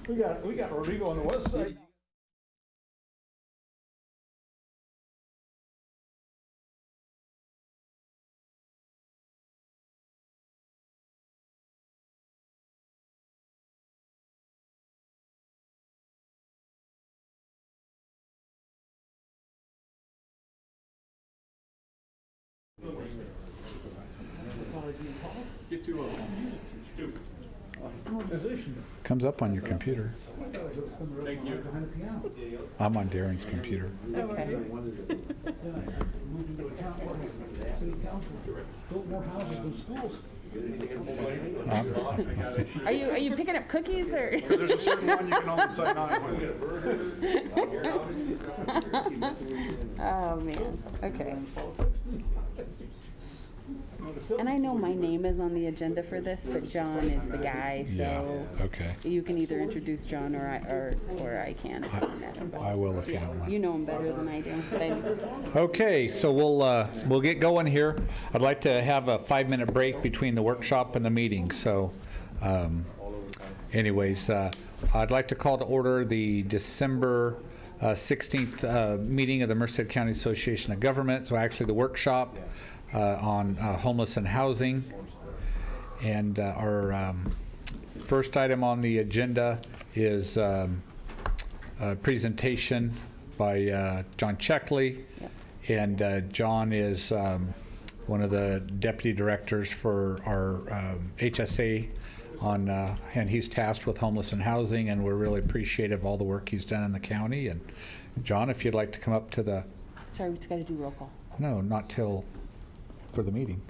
We got Rodrigo on the west side. Get two. Comes up on your computer. Thank you. I'm on Darren's computer. Okay. Built more houses than schools. Are you picking up cookies or? There's a certain one you can only sign on. Oh man. Okay. And I know my name is on the agenda for this, but John is the guy, so Yeah, okay. you can either introduce John or I can if you want that. I will if you don't mind. You know him better than I do. But Okay, so we'll get going here. I'd like to have a 5-minute break between the workshop and the meeting. So, anyways, I'd like to call to order the December 16th meeting of the Merced County Association of Government. So actually the workshop on homeless and housing. And our first item on the agenda is a presentation by John Checkley. And John is one of the deputy directors for our HSA on, and he's tasked with homeless and housing, and we're really appreciative of all the work he's done in the county. And John, if you'd like to come up to the... sorry, we just got to do roll call. No, not till for the meeting.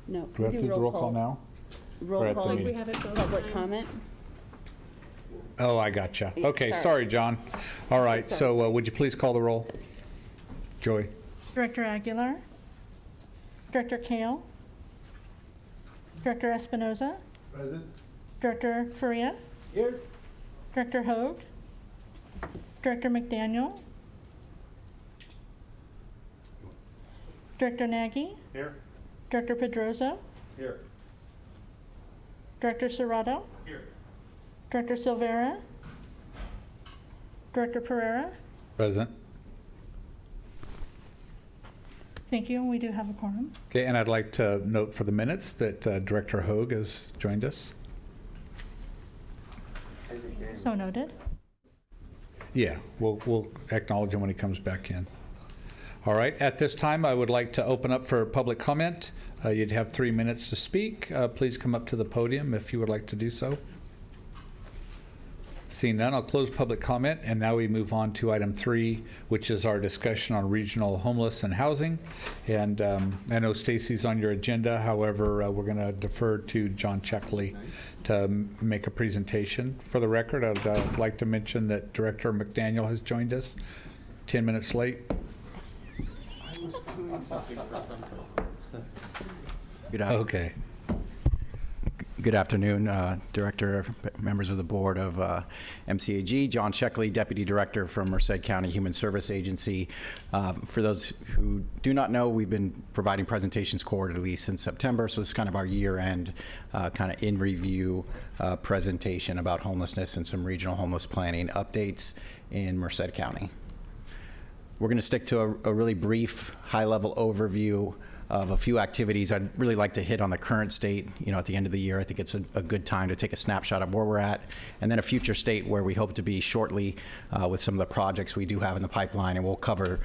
No, Do we have to do the roll call now? Or Roll at the call. meeting? Public comment. Oh, I gotcha. Yeah, Okay, sorry. sorry, John. All right, so would you please call the roll? Joy? Director Aguilar, Director Kale, Director Espinoza, Present. Director Faria, Here. Director Hogue, Director McDaniel, Director Nagy, Here. Director Pedroza, Here. Director Serrato, Here. Director Silvera, Director Pereira. Present. Thank you, and we do have a quorum. Okay, and I'd like to note for the minutes that Director Hogue has joined us. So noted. Yeah, we'll acknowledge him when he comes back in. All right, at this time, I would like to open up for public comment. You'd have 3 minutes to speak. Please come up to the podium if you would like to do so. Seeing none, I'll close public comment, and now we move on to item 3, which is our discussion on regional homeless and housing. And I know Stacy's on your agenda. However, we're going to defer to John Checkley to make a presentation. For the record, I'd like to mention that Director McDaniel has joined us 10 minutes late. Okay. Good afternoon, Director, members of the board of MCAG. John Checkley, Deputy Director from Merced County Human Service Agency. For those who do not know, we've been providing presentations quarterly since September, so this is kind of our year-end kind of in-review presentation about homelessness and some regional homeless planning updates in Merced County. We're going to stick to a really brief, high-level overview of a few activities. I'd really like to hit on the current state. You know, at the end of the year, I think it's a good time to take a snapshot of where we're at, and then a future state where we hope to be shortly with some of the projects we do have in the pipeline, and we'll cover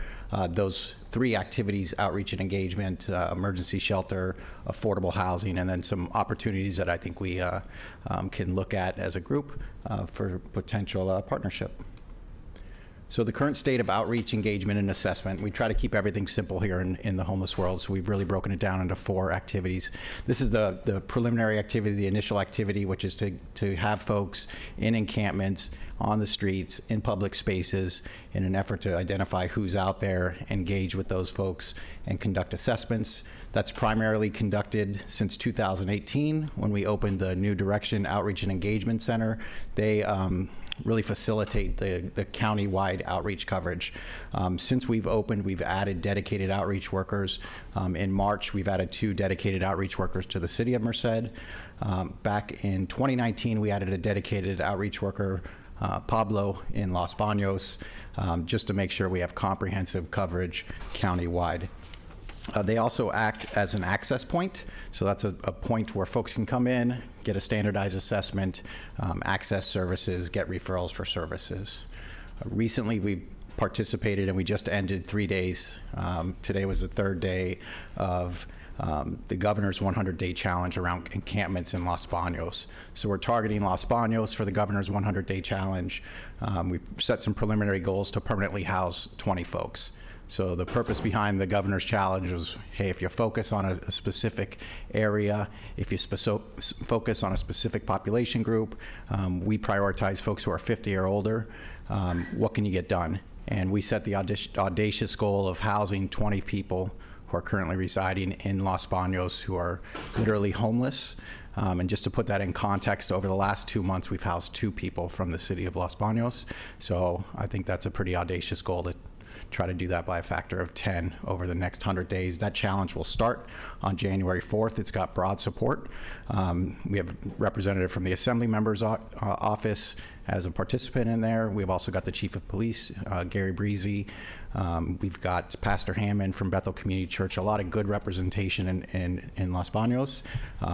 those 3 activities: outreach and engagement, emergency shelter, affordable housing, and then some opportunities that I think we can look at as a group for potential partnership. So the current state of outreach, engagement, and assessment, we try to keep everything simple here in the homeless world, so we've really broken it down into 4 activities. This is the preliminary activity, the initial activity, which is to have folks in encampments, on the streets, in public spaces, in an effort to identify who's out there, engage with those folks, and conduct assessments. That's primarily conducted since 2018 when we opened the New Direction Outreach and Engagement Center. They really facilitate the county-wide outreach coverage. Since we've opened, we've added dedicated outreach workers. In March, we've added 2 dedicated outreach workers to the city of Merced. Back in 2019, we added a dedicated outreach worker, Pablo, in Los Baños, just to make sure we have comprehensive coverage countywide. They also act as an access point, so that's a point where folks can come in, get a standardized assessment, access services, get referrals for services. Recently, we participated and we just ended 3 days. Today was the 3rd day of the governor's 100-day challenge around encampments in Los Baños. So we're targeting Los Baños for the governor's 100-day challenge. We've set some preliminary goals to permanently house 20 folks. So the purpose behind the governor's challenge was, hey, if you focus on a specific area, if you focus on a specific population group, we prioritize folks who are 50 or older, what can you get done? And we set the audacious goal of housing 20 people who are currently residing in Los Baños who are literally homeless. And just to put that in context, over the last 2 months, we've housed 2 people from the city of Los Baños. So I think that's a pretty audacious goal to try to do that by a factor of 10 over the next 100 days. That challenge will start on January 4th. It's got broad support. We have a representative from the Assembly Member's Office as a participant in there. We've also got the Chief of Police, Gary Breezy. We've got Pastor Hammond from Bethel Community Church, a lot of good representation in Los Baños.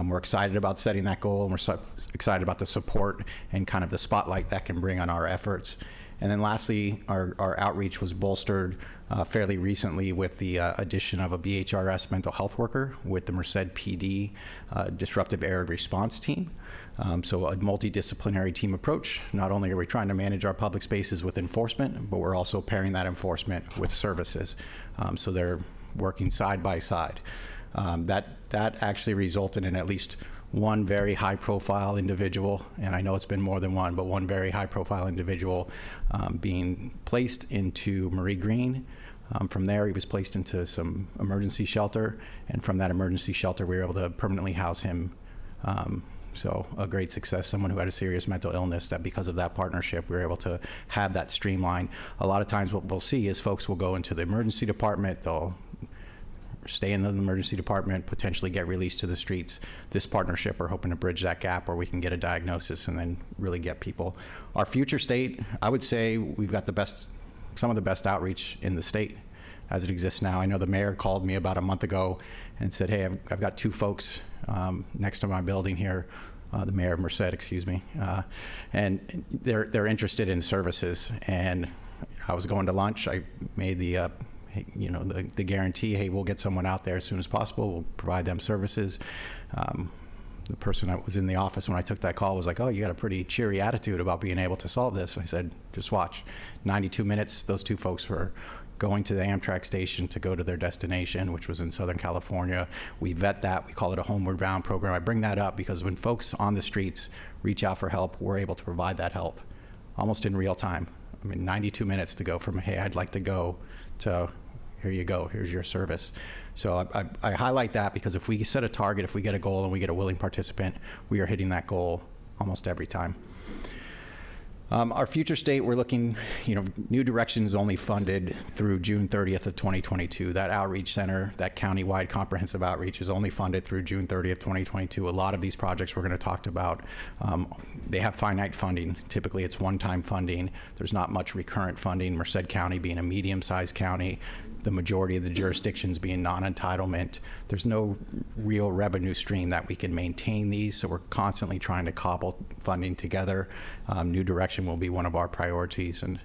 We're excited about setting that goal, and we're excited about the support and kind of the spotlight that can bring on our efforts. And then lastly, our outreach was bolstered fairly recently with the addition of a BHRS mental health worker with the Merced PD disruptive error response team. So a multidisciplinary team approach. Not only are we trying to manage our public spaces with enforcement, but we're also pairing that enforcement with services. So they're working side by side. That actually resulted in at least one very high-profile individual, and I know it's been more than one, but one very high-profile individual being placed into Marie Green. From there, he was placed into some emergency shelter, and from that emergency shelter, we were able to permanently house him. So a great success, someone who had a serious mental illness, that because of that partnership, we were able to have that streamline. A lot of times what we'll see is folks will go into the emergency department, they'll stay in the emergency department, potentially get released to the streets. This partnership, we're hoping to bridge that gap where we can get a diagnosis and then really get people. Our future state, I would say we've got some of the best outreach in the state as it exists now. I know the mayor called me about a month ago and said, hey, I've got 2 folks next to my building here, the mayor of Merced, excuse me, and they're interested in services. And I was going to lunch. I made the guarantee, hey, we'll get someone out there as soon as possible. We'll provide them services. The person that was in the office when I took that call was like, oh, you got a pretty cheery attitude about being able to solve this. I said, just watch. 92 minutes, those 2 folks were going to the Amtrak station to go to their destination, which was in Southern California. We vet that. We call it a homeward bound program. I bring that up because when folks on the streets reach out for help, we're able to provide that help almost in real time. I mean, 92 minutes to go from, hey, I'd like to go, to here you go, here's your service. So I highlight that because if we set a target, if we get a goal and we get a willing participant, we are hitting that goal almost every time. Our future state, we're looking, New Direction is only funded through June 30th of 2022. That outreach center, that county-wide comprehensive outreach is only funded through June 30th, 2022. A lot of these projects we're going to talk about, they have finite funding. Typically, it's one-time funding. There's not much recurrent funding. Merced County being a medium-sized county, the majority of the jurisdictions being non-entitlement. There's no real revenue stream that we can maintain these, so we're constantly trying to cobble funding together. New Direction will be one of our priorities, and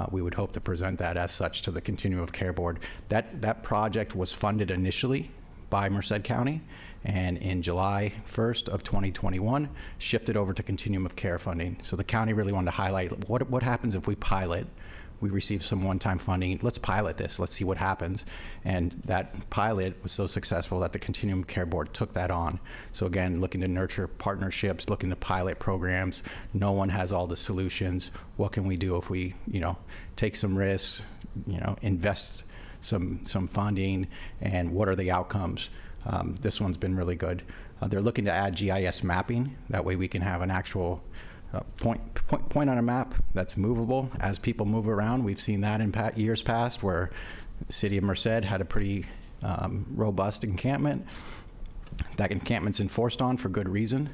we would hope to present that as such to the Continuum of Care Board. That project was funded initially by Merced County, and in July 1st of 2021, shifted over to Continuum of Care funding. So the county really wanted to highlight what happens if we pilot. We received some one-time funding. Let's pilot this. Let's see what happens. And that pilot was so successful that the Continuum Care Board took that on. So again, looking to nurture partnerships, looking to pilot programs. No one has all the solutions. What can we do if we, take some risks, invest some funding, and what are the outcomes? This one's been really good. They're looking to add GIS mapping. That way we can have an actual point on a map that's movable as people move around. We've seen that in years past where the city of Merced had a pretty robust encampment. That encampment's enforced on for good reason.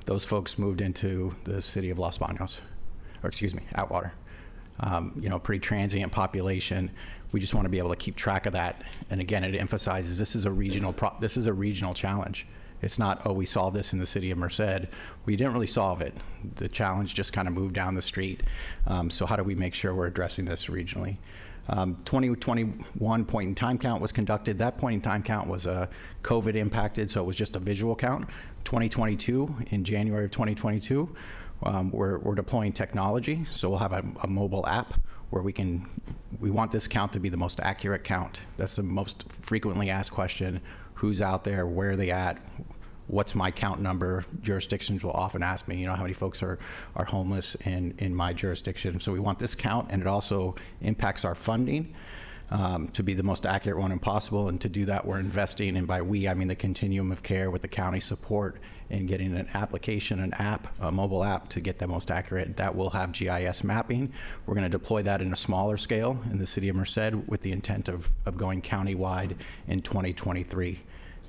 Those folks moved into the city of Los Banos, or excuse me, Atwater. Pretty transient population. We just want to be able to keep track of that. And again, it emphasizes this is a regional challenge. It's not, oh, we solved this in the city of Merced. We didn't really solve it. The challenge just kind of moved down the street. So how do we make sure we're addressing this regionally? 2021 point in time count was conducted. That point in time count was COVID impacted, so it was just a visual count. 2022, in January of 2022, we're deploying technology. So we'll have a mobile app where we want this count to be the most accurate count. That's the most frequently asked question. Who's out there? Where are they at? What's my count number? Jurisdictions will often ask me, how many folks are homeless in my jurisdiction. So we want this count, and it also impacts our funding to be the most accurate one possible. And to do that, we're investing, and by we, I mean the continuum of care with the county support in getting an application, a mobile app to get the most accurate. That will have GIS mapping. We're going to deploy that in a smaller scale in the city of Merced with the intent of going countywide in 2023.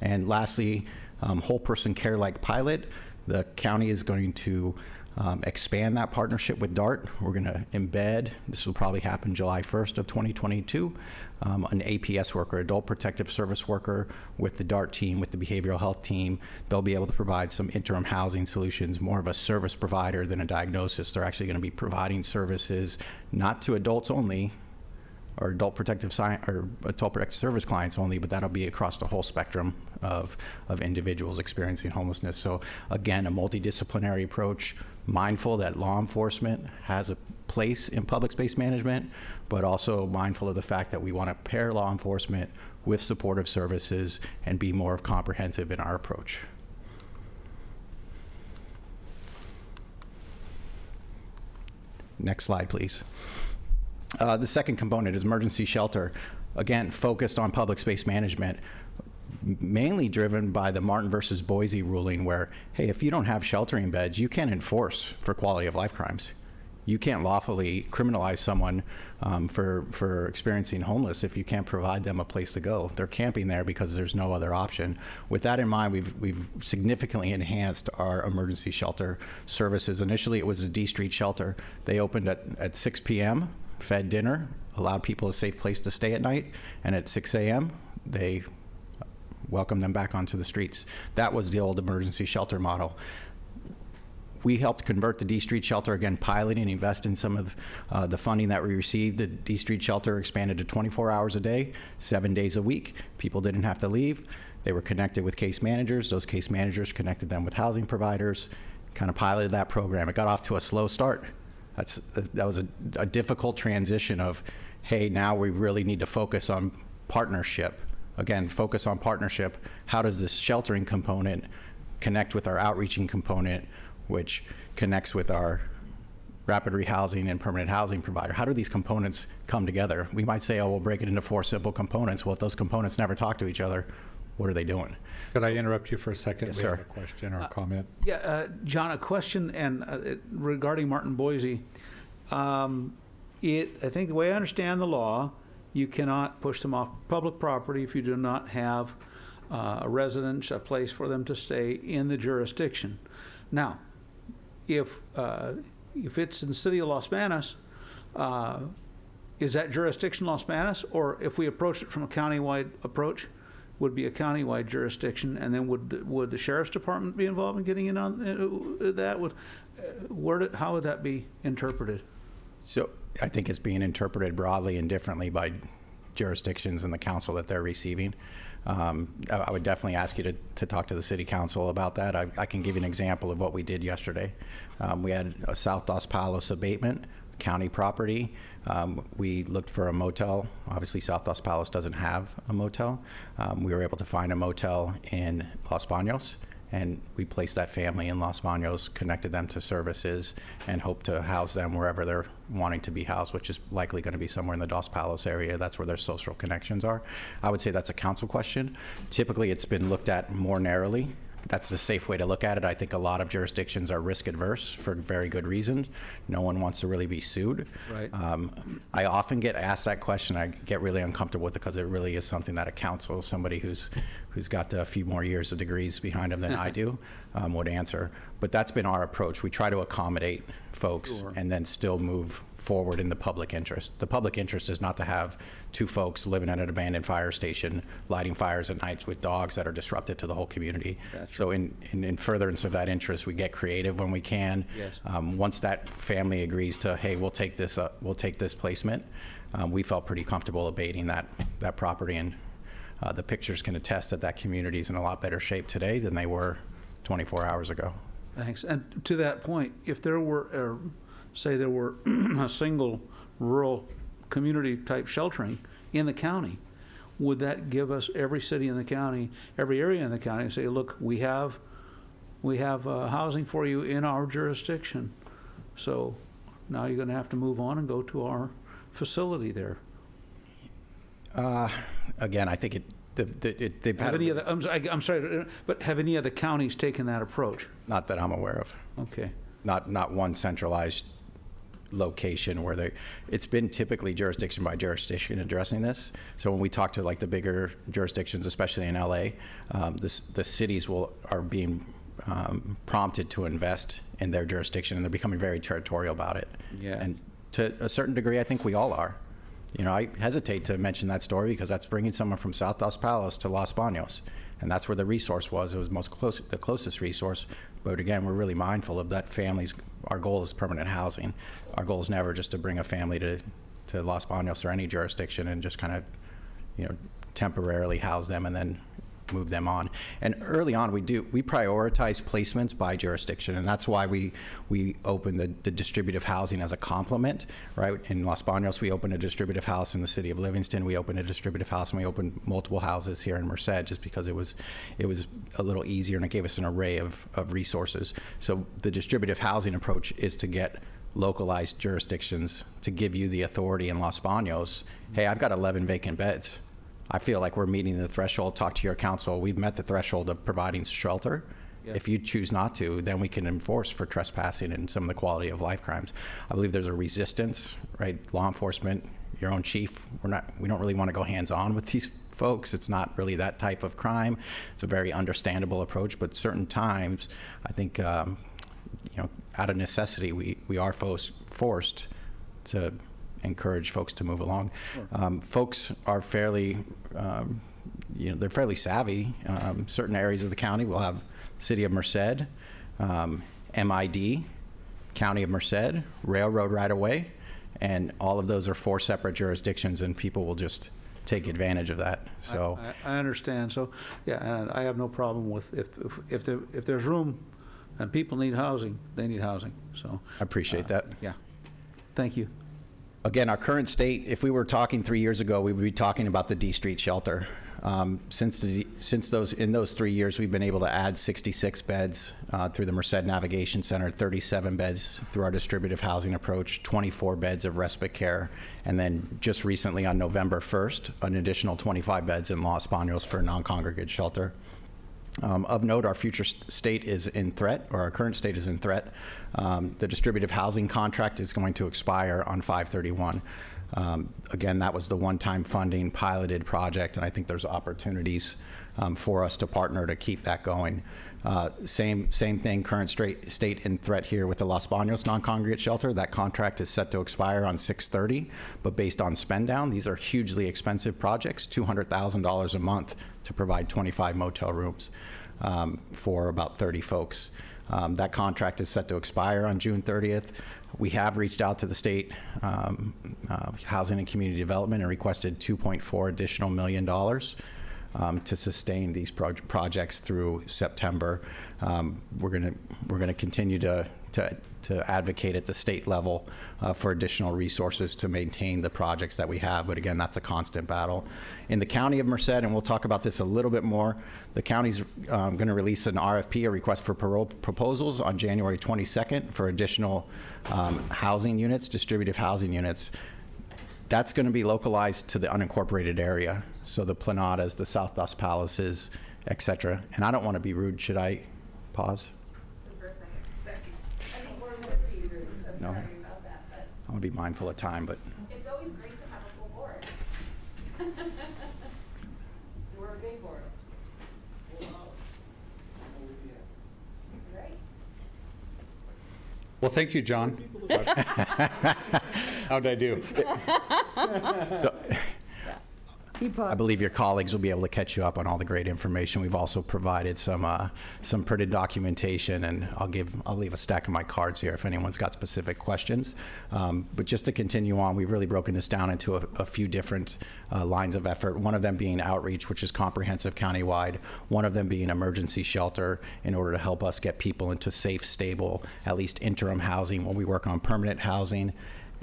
And lastly, whole person care like pilot. The county is going to expand that partnership with DART. We're going to embed, this will probably happen July 1st of 2022, an APS worker, adult protective service worker with the DART team, with the behavioral health team. They'll be able to provide some interim housing solutions, more of a service provider than a diagnosis. They're actually going to be providing services not to adults only, or adult protective service clients only, but that'll be across the whole spectrum of individuals experiencing homelessness. So again, a multidisciplinary approach, mindful that law enforcement has a place in public space management, but also mindful of the fact that we want to pair law enforcement with supportive services and be more comprehensive in our approach. Next slide, please. The second component is emergency shelter. Again, focused on public space management, mainly driven by the Martin versus Boise ruling where, hey, if you don't have sheltering beds, you can't enforce for quality of life crimes. You can't lawfully criminalize someone for experiencing homeless if you can't provide them a place to go. They're camping there because there's no other option. With that in mind, we've significantly enhanced our emergency shelter services. Initially, it was a D Street shelter. They opened at 6 p.m., fed dinner, allowed people a safe place to stay at night, and at 6 a.m., they welcomed them back onto the streets. That was the old emergency shelter model. We helped convert the D Street shelter, again, piloting and invest in some of the funding that we received. The D Street shelter expanded to 24 hours a day, 7 days a week. People didn't have to leave. They were connected with case managers. Those case managers connected them with housing providers, kind of piloted that program. It got off to a slow start. That was a difficult transition of, hey, now we really need to focus on partnership. Again, focus on partnership. How does this sheltering component connect with our outreaching component, which connects with our rapid rehousing and permanent housing provider? How do these components come together? We might say, oh, we'll break it into 4 simple components. Well, if those components never talk to each other, what are they doing? Could I interrupt you for a second? Yes, We sir. have a question or a comment. Yeah, John, a question regarding Martin Boise. I think the way I understand the law, you cannot push them off public property if you do not have a residence, a place for them to stay in the jurisdiction. Now, if it's in the city of Los Banos, is that jurisdiction Los Banos? Or if we approach it from a countywide approach, would be a countywide jurisdiction, and then would the sheriff's department be involved in getting in on that? How would that be interpreted? So I think it's being interpreted broadly and differently by jurisdictions and the council that they're receiving. I would definitely ask you to talk to the city council about that. I can give you an example of what we did yesterday. We had a South Dos Palos abatement, county property. We looked for a motel. Obviously, South Dos Palos doesn't have a motel. We were able to find a motel in Los Banos, and we placed that family in Los Banos, connected them to services, and hope to house them wherever they're wanting to be housed, which is likely going to be somewhere in the Dos Palos area. That's where their social connections are. I would say that's a council question. Typically, it's been looked at more narrowly that's the safe way to look at it. I think a lot of jurisdictions are risk adverse for very good reason. No one wants to really be sued. Right. I often get asked that question. I get really uncomfortable with it because it really is something that a counsel, somebody who's got a few more years of degrees behind them than I do, would answer. But that's been our approach. We try to accommodate folks Sure. and then still move forward in the public interest. The public interest is not to have two folks living at an abandoned fire station, lighting fires at nights with dogs that are disruptive to the whole community. That's So in furtherance of that interest, we get creative when we can. Yes. Once that family agrees to, hey, we'll take this placement, we felt pretty comfortable abating that property. And the pictures can attest that community is in a lot better shape today than they were 24 hours ago. Thanks. And to that point, if there were, say there were a single rural community type sheltering in the county, would that give us, every city in the county, every area in the county, say, look, we have housing for you in our jurisdiction. So now you're going to have to move on and go to our facility there. Again, I think they've Have had, any of the, I'm sorry, but have any of the counties taken that approach? not that I'm aware of, Okay. not one centralized location where it's been typically jurisdiction by jurisdiction addressing this. So when we talk to like the bigger jurisdictions, especially in LA, the cities are being prompted to invest in their jurisdiction, and they're becoming very territorial about it. Yeah. And to a certain degree, I think we all are. You know, I hesitate to mention that story because that's bringing someone from South Los Palos to Los Banos, and that's where the resource was. It was the closest resource. But again, we're really mindful of that. Our goal is permanent housing. Our goal is never just to bring a family to Los Banos or any jurisdiction and just kind of, temporarily house them and then move them on. And early on, we prioritize placements by jurisdiction, and that's why we open the distributive housing as a complement, right? In Los Banos, we opened a distributive house. In the city of Livingston, we opened a distributive house, and we opened multiple houses here in Merced just because it was a little easier, and it gave us an array of resources. So the distributive housing approach is to get localized jurisdictions to give you the authority in Los Banos. Hey, I've got 11 vacant beds. I feel like we're meeting the threshold. Talk to your council. We've met the threshold of providing shelter. Yeah. If you choose not to, then we can enforce for trespassing and some of the quality of life crimes. I believe there's a resistance, right? Law enforcement, your own chief, we don't really want to go hands-on with these folks. It's not really that type of crime. It's a very understandable approach, but certain times, I think, out of necessity, we are forced to encourage folks to move along. Sure. Folks are fairly, they're fairly savvy. Certain areas of the county will have City of Merced, MID, County of Merced, Railroad right-of-way, and all of those are 4 separate jurisdictions, and people will just take advantage of that. So I understand. So, yeah, and I have no problem with if there's room and people need housing, they need housing. So I appreciate that. yeah. Thank you. Again, our current state, if we were talking 3 years ago, we would be talking about the D Street shelter. In those 3 years, we've been able to add 66 beds through the Merced Navigation Center, 37 beds through our distributive housing approach, 24 beds of respite care, and then just recently on November 1st, an additional 25 beds in Los Banos for a non-congregate shelter. Of note, our future state is in threat, or our current state is in threat. The distributive housing contract is going to expire on 5/31. Again, that was the one-time funding piloted project, and I think there's opportunities for us to partner to keep that going. Same thing, current state in threat here with the Los Banos non-congregate shelter. That contract is set to expire on 6/30, but based on spend down, these are hugely expensive projects, $200,000 a month to provide 25 motel rooms for about 30 folks. That contract is set to expire on June 30th. We have reached out to the state Housing and Community Development and requested $2.4 additional million to sustain these projects through September. We're gonna continue to advocate at the state level for additional resources to maintain the projects that we have. But again, that's a constant battle. In the County of Merced, and we'll talk about this a little bit more, the county's going to release an RFP, a request for proposals, on January 22nd for additional housing units, distributive housing units. That's going to be localized to the unincorporated area. So the Planadas, the South Los Palaces, et cetera. And I don't want to be rude. Should I pause? No. I want to be mindful of time, but It's always great to have a full board. We're a big board. Right? Well, thank you, John. How'd I do? I believe your colleagues will be able to catch you up on all the great information. We've also provided some printed documentation, and I'll leave a stack of my cards here if anyone's got specific questions. But just to continue on, we've really broken this down into a few different lines of effort. One of them being outreach, which is comprehensive countywide. One of them being emergency shelter in order to help us get people into safe, stable, at least interim housing when we work on permanent housing.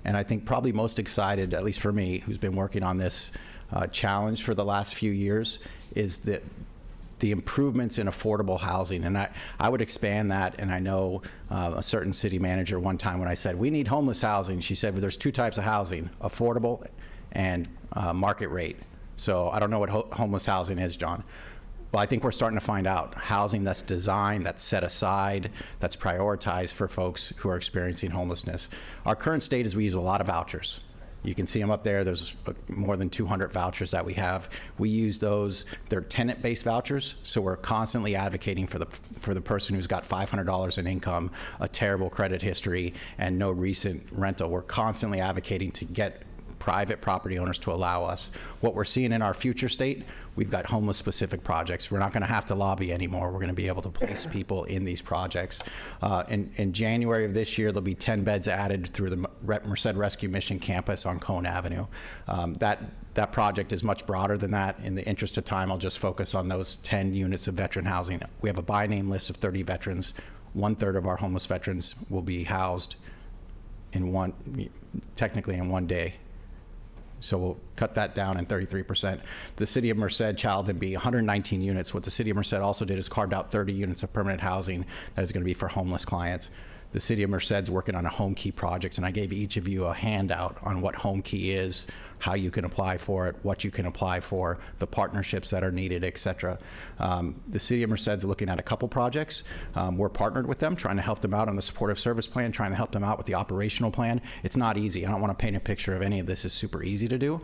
And I think probably most excited, at least for me, who's been working on this challenge for the last few years, is that the improvements in affordable housing. And I would expand that. And I know a certain city manager one time when I said, we need homeless housing, she said, well, there's two types of housing, affordable and market rate. So I don't know what homeless housing is, John. Well, I think we're starting to find out housing that's designed, that's set aside, that's prioritized for folks who are experiencing homelessness. Our current state is we use a lot of vouchers. You can see them up there. There's more than 200 vouchers that we have. We use those. They're tenant-based vouchers, so we're constantly advocating for the person who's got $500 in income, a terrible credit history, and no recent rental. We're constantly advocating to get private property owners to allow us. What we're seeing in our future state, we've got homeless-specific projects. We're not going to have to lobby anymore. We're going to be able to place people in these projects. In January of this year, there'll be 10 beds added through the Merced Rescue Mission campus on Cone Avenue. That project is much broader than that. In the interest of time, I'll just focus on those 10 units of veteran housing. We have a by-name list of 30 veterans. 1/3 of our homeless veterans will be housed technically in one day. So we'll cut that down in 33%. The City of Merced child and be 119 units. What the City of Merced also did is carved out 30 units of permanent housing that is going to be for homeless clients. The City of Merced's working on a Home Key project, and I gave each of you a handout on what Home Key is, how you can apply for it, what you can apply for, the partnerships that are needed, et cetera. The City of Merced's looking at a couple projects. We're partnered with them, trying to help them out on the supportive service plan, trying to help them out with the operational plan. It's not easy. I don't want to paint a picture of any of this is super easy to do,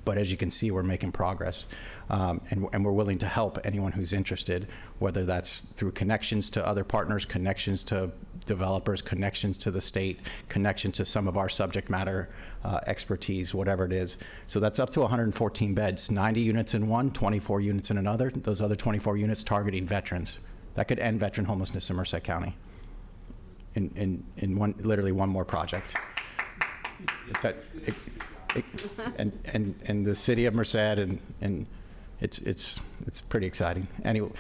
but as you can see, we're making progress. And we're willing to help anyone who's interested, whether that's through connections to other partners, connections to developers, connections to the state, connection to some of our subject matter expertise, whatever it is. So that's up to 114 beds, 90 units in one, 24 units in another. Those other 24 units targeting veterans. That could end veteran homelessness in Merced County in literally one more project. And the City of Merced and it's pretty exciting. Anyway,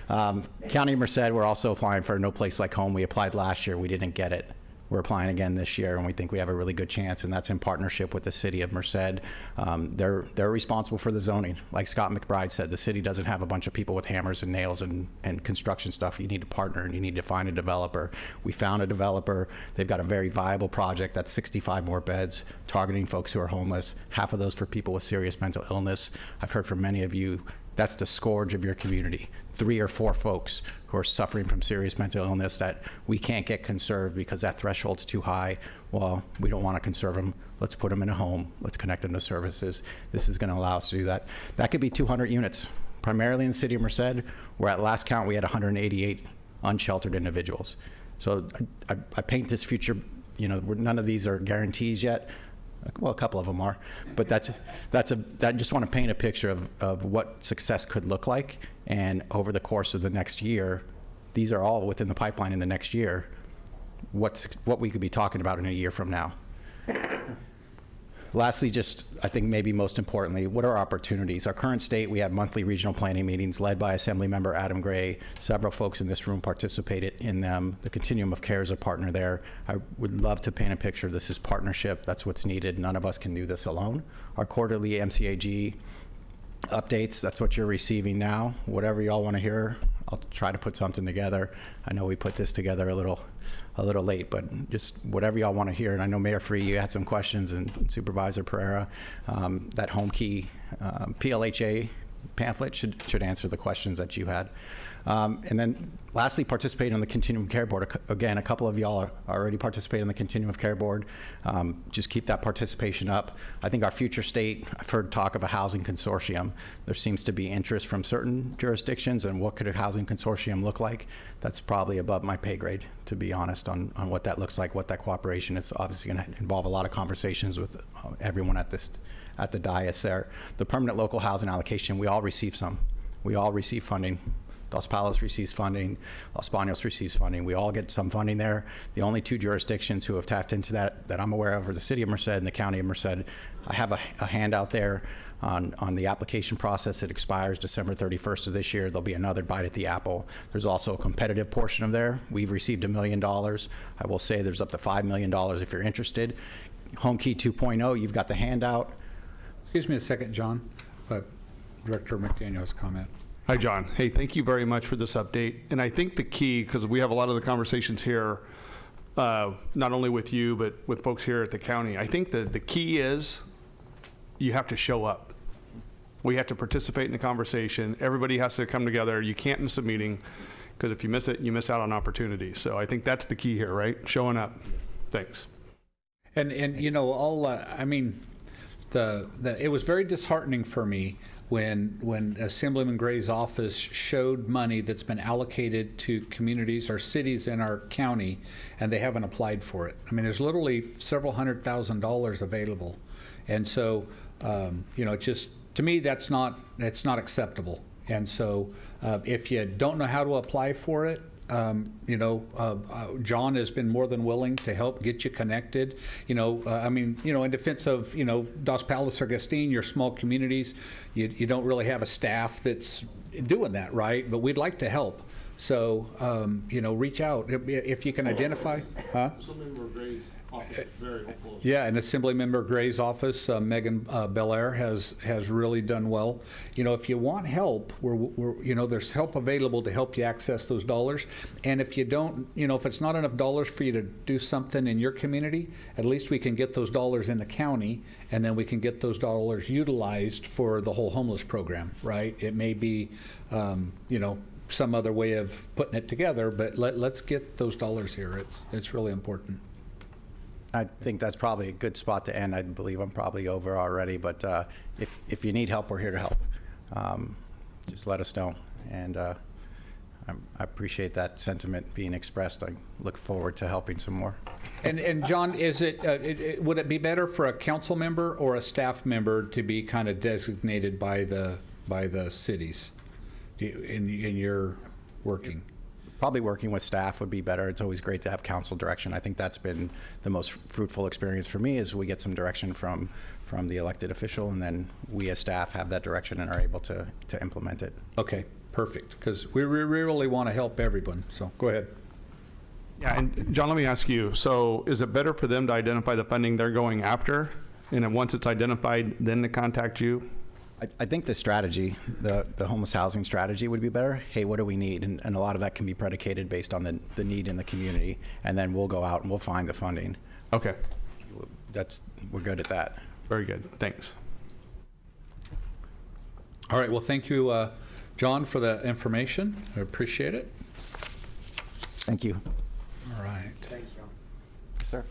County of Merced, we're also applying for No Place Like Home. We applied last year, we didn't get it. We're applying again this year, and we think we have a really good chance, and that's in partnership with the City of Merced. They're responsible for the zoning. Like Scott McBride said, the city doesn't have a bunch of people with hammers and nails and construction stuff. You need to partner, and you need to find a developer. We found a developer. They've got a very viable project that's 65 more beds, targeting folks who are homeless, half of those for people with serious mental illness. I've heard from many of you, that's the scourge of your community. 3 or 4 folks who are suffering from serious mental illness that we can't get conserved because that threshold's too high. Well, we don't want to conserve them. Let's put them in a home. Let's connect them to services. This is going to allow us to do that. That could be 200 units, primarily in the City of Merced, where at last count we had 188 unsheltered individuals. So I paint this future, none of these are guarantees yet. Well, a couple of them are, but I just want to paint a picture of what success could look like. And over the course of the next year, these are all within the pipeline in the next year, what we could be talking about in a year from now. Lastly, just I think maybe most importantly, what are opportunities? Our current state, we have monthly regional planning meetings led by Assemblymember Adam Gray. Several folks in this room participated in them. The Continuum of Care is a partner there. I would love to paint a picture. This is partnership. That's what's needed. None of us can do this alone. Our quarterly MCAG updates, that's what you're receiving now. Whatever y'all want to hear, I'll try to put something together. I know we put this together a little late, but just whatever y'all want to hear. And I know Mayor Free, you had some questions, and Supervisor Pereira. That Home Key, PLHA pamphlet should answer the questions that you had. And then lastly, participate on the Continuum of Care Board. Again, a couple of y'all are already participating on the Continuum of Care Board. Just keep that participation up. I think our future state, I've heard talk of a housing consortium. There seems to be interest from certain jurisdictions, and what could a housing consortium look like? That's probably above my pay grade, to be honest, on what that looks like, what that cooperation is. Obviously going to involve a lot of conversations with everyone at the dais there. The permanent local housing allocation, we all receive some. We all receive funding. Dos Palos receives funding, Los Banos receives funding. We all get some funding there. The only two jurisdictions who have tapped into that I'm aware of are the City of Merced and the County of Merced. I have a handout there on the application process. It expires December 31st of this year. There'll be another bite at the apple. There's also a competitive portion of there. We've received $1 million. I will say there's up to $5 million if you're interested. Home Key 2.0, you've got the handout. Excuse me a second, John. Director McDaniel has a comment. Hi, John. Hey, thank you very much for this update. And I think the key, because we have a lot of the conversations here, not only with you, but with folks here at the county, I think the key is you have to show up. We have to participate in the conversation. Everybody has to come together. You can't miss a meeting, because if you miss it, you miss out on opportunities. So I think that's the key here, right? Showing up. Thanks. And you know, I mean, it was very disheartening for me when Assemblyman Gray's office showed money that's been allocated to communities or cities in our county, and they haven't applied for it. I mean, there's literally several $100,000 available, and so you know, just to me, that's not acceptable. And so, if you don't know how to apply for it, you know, John has been more than willing to help get you connected. You know, I mean, you know, in defense of, you know, Dos Palos or Gastine, your small communities, you don't really have a staff that's doing that, right? But we'd like to help. So, you know, reach out if you can identify. Huh? Very helpful. Yeah, and Assemblymember Gray's office, Megan Belair, has really done well. You know, if you want help, we're you know, there's help available to help you access those dollars. And if you don't, you know, if it's not enough dollars for you to do something in your community, at least we can get those dollars in the county, and then we can get those dollars utilized for the whole homeless program, right? It may be, you know, some other way of putting it together, but let's get those dollars here. It's really important. I think that's probably a good spot to end. I believe I'm probably over already, but if you need help, we're here to help. Just let us know. And I appreciate that sentiment being expressed. I look forward to helping some more. And John, is would it be better for a council member or a staff member to be kind of designated by the cities in your working? Probably working with staff would be better. It's always great to have council direction. I think that's been the most fruitful experience for me, is we get some direction from the elected official, and then we as staff have that direction and are able to implement it. Okay, perfect, because we really want to help everyone, so go ahead. Yeah, and John, let me ask you, so is it better for them to identify the funding they're going after, and then once it's identified, then to contact you? I think the strategy, the homeless housing strategy would be better. Hey, what do we need? And a lot of that can be predicated based on the need in the community, and then we'll go out and we'll find the funding. Okay. We're good at that. Very good. Thanks. All right, well, thank you, John, for the information. I appreciate it. Thank you. All right. Thanks, John. Sir.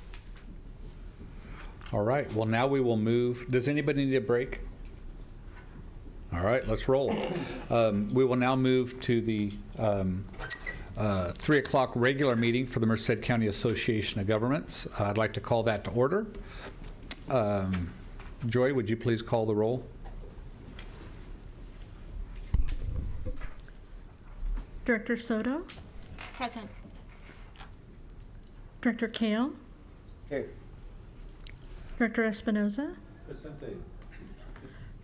All right, well, now we will move. Does anybody need a break? All right, let's roll. We will now move to the 3 o'clock regular meeting for the Merced County Association of Governments. I'd like to call that to order. Joy, would you please call the roll? Director Soto? Present. Director Kale? Here. Director Espinoza? Presente.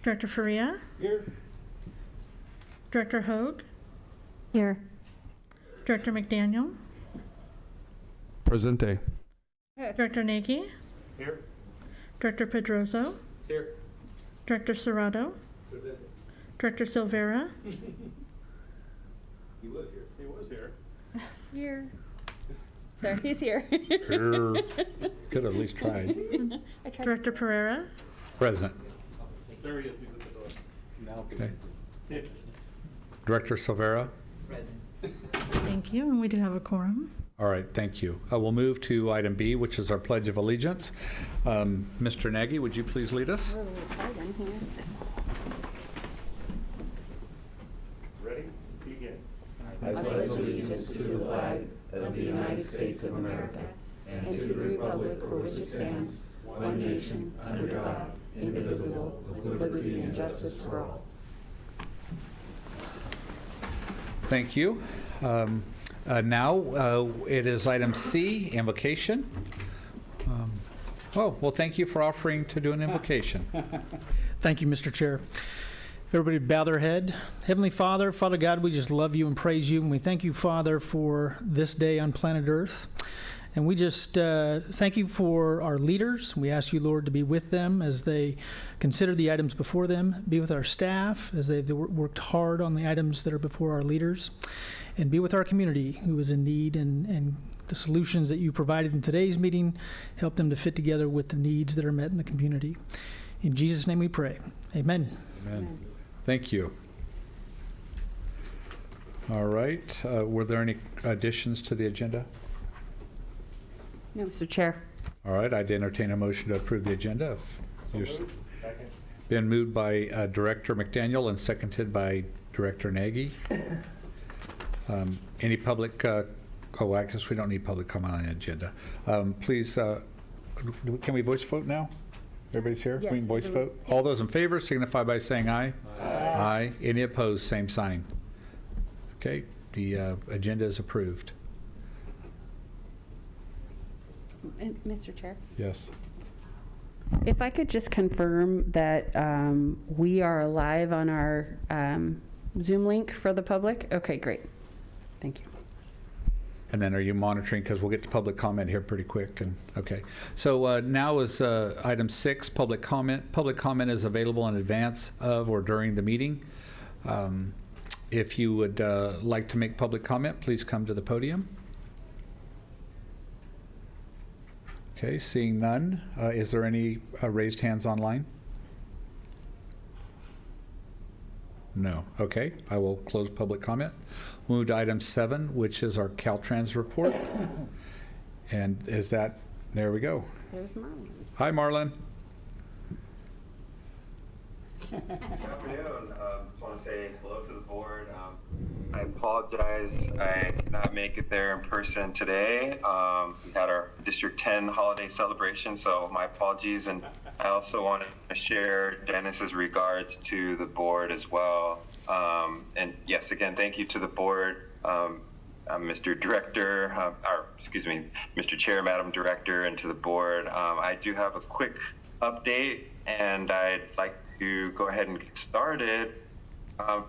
Director Faria? Here. Director Hoag? Here. Director McDaniel? Presente. Director Nagy? Here. Director Pedroso? Here. Director Serrato? Presente. Director Silvera? He was here. He was here. Here. There, he's here. Could have at least tried. I tried. Director Pereira? Present. There he is. He's at the door. Okay. Director Silvera? Thank you, and we do have a quorum. All right, thank you. We'll move to item B, which is our Pledge of Allegiance. Mr. Nagy, would you please lead us? We're a little tight in here. Ready? Begin. I pledge allegiance to the flag of the United States of America and to the republic for which it stands, one nation, under God, indivisible, with liberty and justice for all. Thank you. Now, it is item C, invocation. Well, thank you for offering to do an invocation. Thank you, Mr. Chair. Everybody bow their head. Heavenly Father, Father God, we just love you and praise you, and we thank you, Father, for this day on planet Earth. And we just thank you for our leaders. We ask you, Lord, to be with them as they consider the items before them. Be with our staff as they've worked hard on the items that are before our leaders. And be with our community who is in need, and the solutions that you provided in today's meeting, help them to fit together with the needs that are met in the community. In Jesus' name we pray. Amen. Amen. Thank you. All right. Were there any additions to the agenda? No, Mr. Chair. All right, I'd entertain a motion to approve the agenda. Second. Been moved by Director McDaniel and seconded by Director Nagy. Any public, I guess we don't need public comment on the agenda. Please, can we voice vote now? Everybody's here? Yes. We can voice vote? All those in favor signify by saying aye. Aye. Any opposed, same sign. Okay, the agenda is approved. And Mr. Chair, Yes. if I could just confirm that we are live on our Zoom link for the public. Okay, great. Thank you. And then are you monitoring, because we'll get to public comment here pretty quick, and, okay. So now is item 6, public comment. Public comment is available in advance of or during the meeting. If you would like to make public comment, please come to the podium. Okay, seeing none, is there any raised hands online? No. Okay, I will close public comment. Move to item 7, which is our Caltrans report. And is that, there we go. There's Marlon. Hi, Marlon. Good afternoon. Just want to say hello to the board. I apologize I could not make it there in person today. We had our District 10 holiday celebration, so my apologies. And I also want to share Dennis's regards to the board as well. And yes, again, thank you to the board, Mr. Director, Mr. Chair, Madam Director, and to the board. I do have a quick update, and I'd like to go ahead and get started.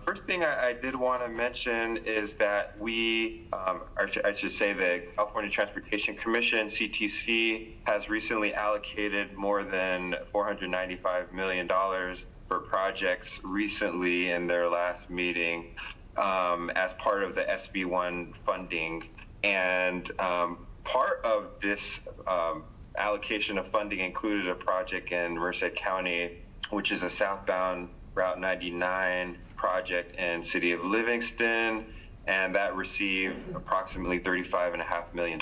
First thing I did want to mention is that I should say the California Transportation Commission, CTC, has recently allocated more than $495 million for projects recently in their last meeting as part of the SB1 funding. And part of this allocation of funding included a project in Merced County, which is a southbound Route 99 project in City of Livingston, and that received approximately $35.5 million.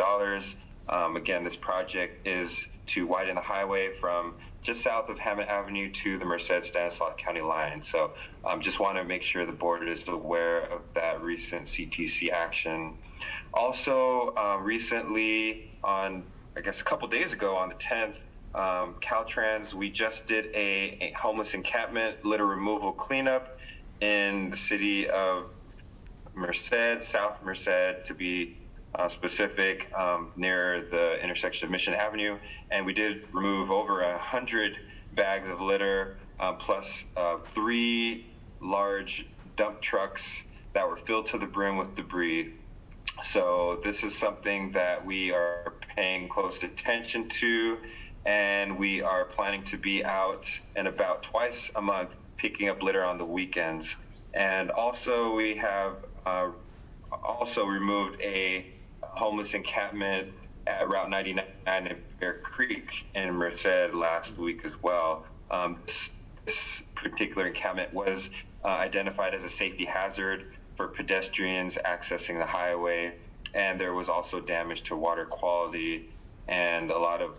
Again, this project is to widen the highway from just south of Hammond Avenue to the Merced-Stanislaus County line. So just want to make sure the board is aware of that recent CTC action. Also, recently on, I guess a couple days ago on the 10th, Caltrans, we just did a homeless encampment litter removal cleanup in the city of Merced, South Merced to be specific, near the intersection of Mission Avenue. And we did remove over 100 bags of litter, plus 3 large dump trucks that were filled to the brim with debris. So this is something that we are paying close attention to, and we are planning to be out and about twice a month picking up litter on the weekends. And also we have also removed a homeless encampment at Route 99 in Bear Creek in Merced last week as well. This particular encampment was identified as a safety hazard for pedestrians accessing the highway. And there was also damage to water quality and a lot of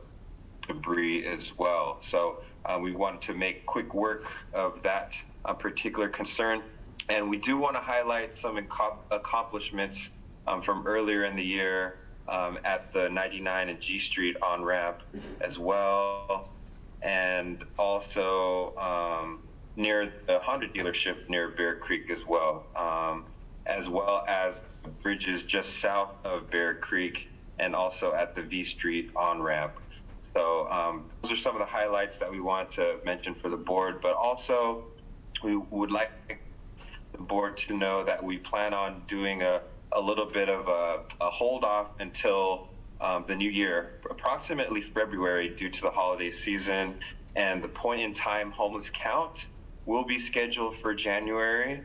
debris as well. So we wanted to make quick work of that particular concern. And we do want to highlight some accomplishments from earlier in the year at the 99 and G Street on-ramp as well. And also near the Honda dealership near Bear Creek as well as the bridges just south of Bear Creek and also at the V Street on-ramp. So those are some of the highlights that we want to mention for the board, but also we would like the board to know that we plan on doing a little bit of a hold off until the new year, approximately February, due to the holiday season, and the point in time homeless count will be scheduled for January,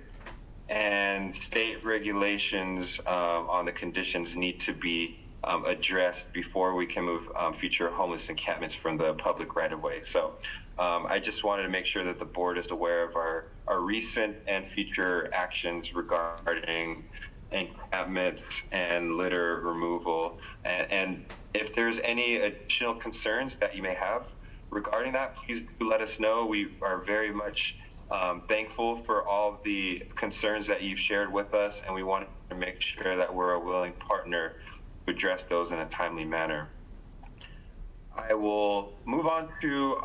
and state regulations on the conditions need to be addressed before we can move future homeless encampments from the public right of way. So I just wanted to make sure that the board is aware of our recent and future actions regarding encampments and litter removal. And if there's any additional concerns that you may have regarding that, please do let us know. We are very much thankful for all of the concerns that you've shared with us, and we want to make sure that we're a willing partner to address those in a timely manner. I will move on to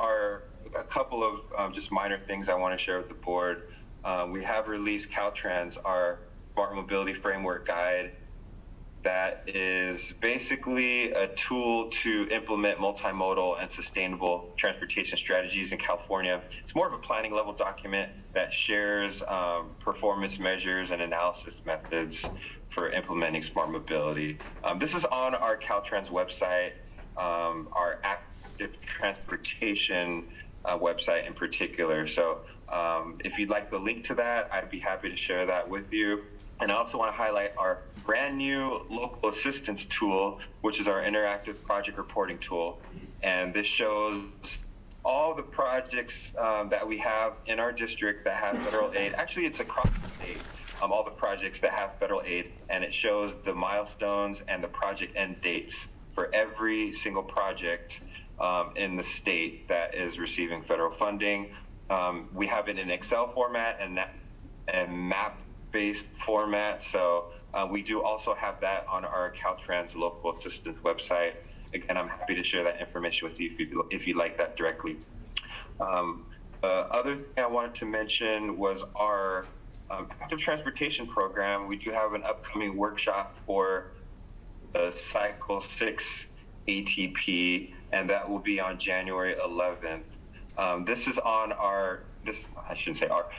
a couple of just minor things I want to share with the board. We have released Caltrans, our Smart Mobility Framework Guide, that is basically a tool to implement multimodal and sustainable transportation strategies in California. It's more of a planning level document that shares performance measures and analysis methods for implementing smart mobility. This is on our Caltrans website, our active transportation website in particular. So if you'd like the link to that, I'd be happy to share that with you. And I also want to highlight our brand new local assistance tool, which is our interactive project reporting tool. And this shows all the projects that we have in our district that have federal aid. Actually, it's across the state, all the projects that have federal aid. And it shows the milestones and the project end dates for every single project in the state that is receiving federal funding. We have it in Excel format and map-based format. So we do also have that on our Caltrans local assistance website. Again, I'm happy to share that information with you if you'd like that directly. Other thing I wanted to mention was our active transportation program. We do have an upcoming workshop for the Cycle 6 ATP, and that will be on January 11th. This is on this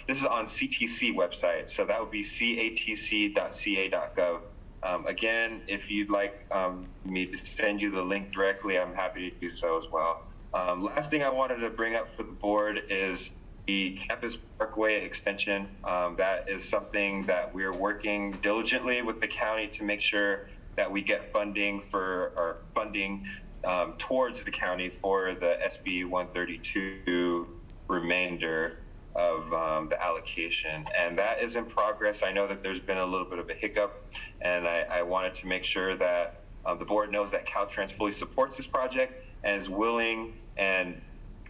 is on CTC website. So that would be catc.ca.gov. Again, if you'd like me to send you the link directly, I'm happy to do so as well. Last thing I wanted to bring up for the board is the Campus Parkway extension. That is something that we're working diligently with the county to make sure that we get funding towards the county for the SB 132 remainder of the allocation, and that is in progress. I know that there's been a little bit of a hiccup, and I wanted to make sure that the board knows that Caltrans fully supports this project and is willing and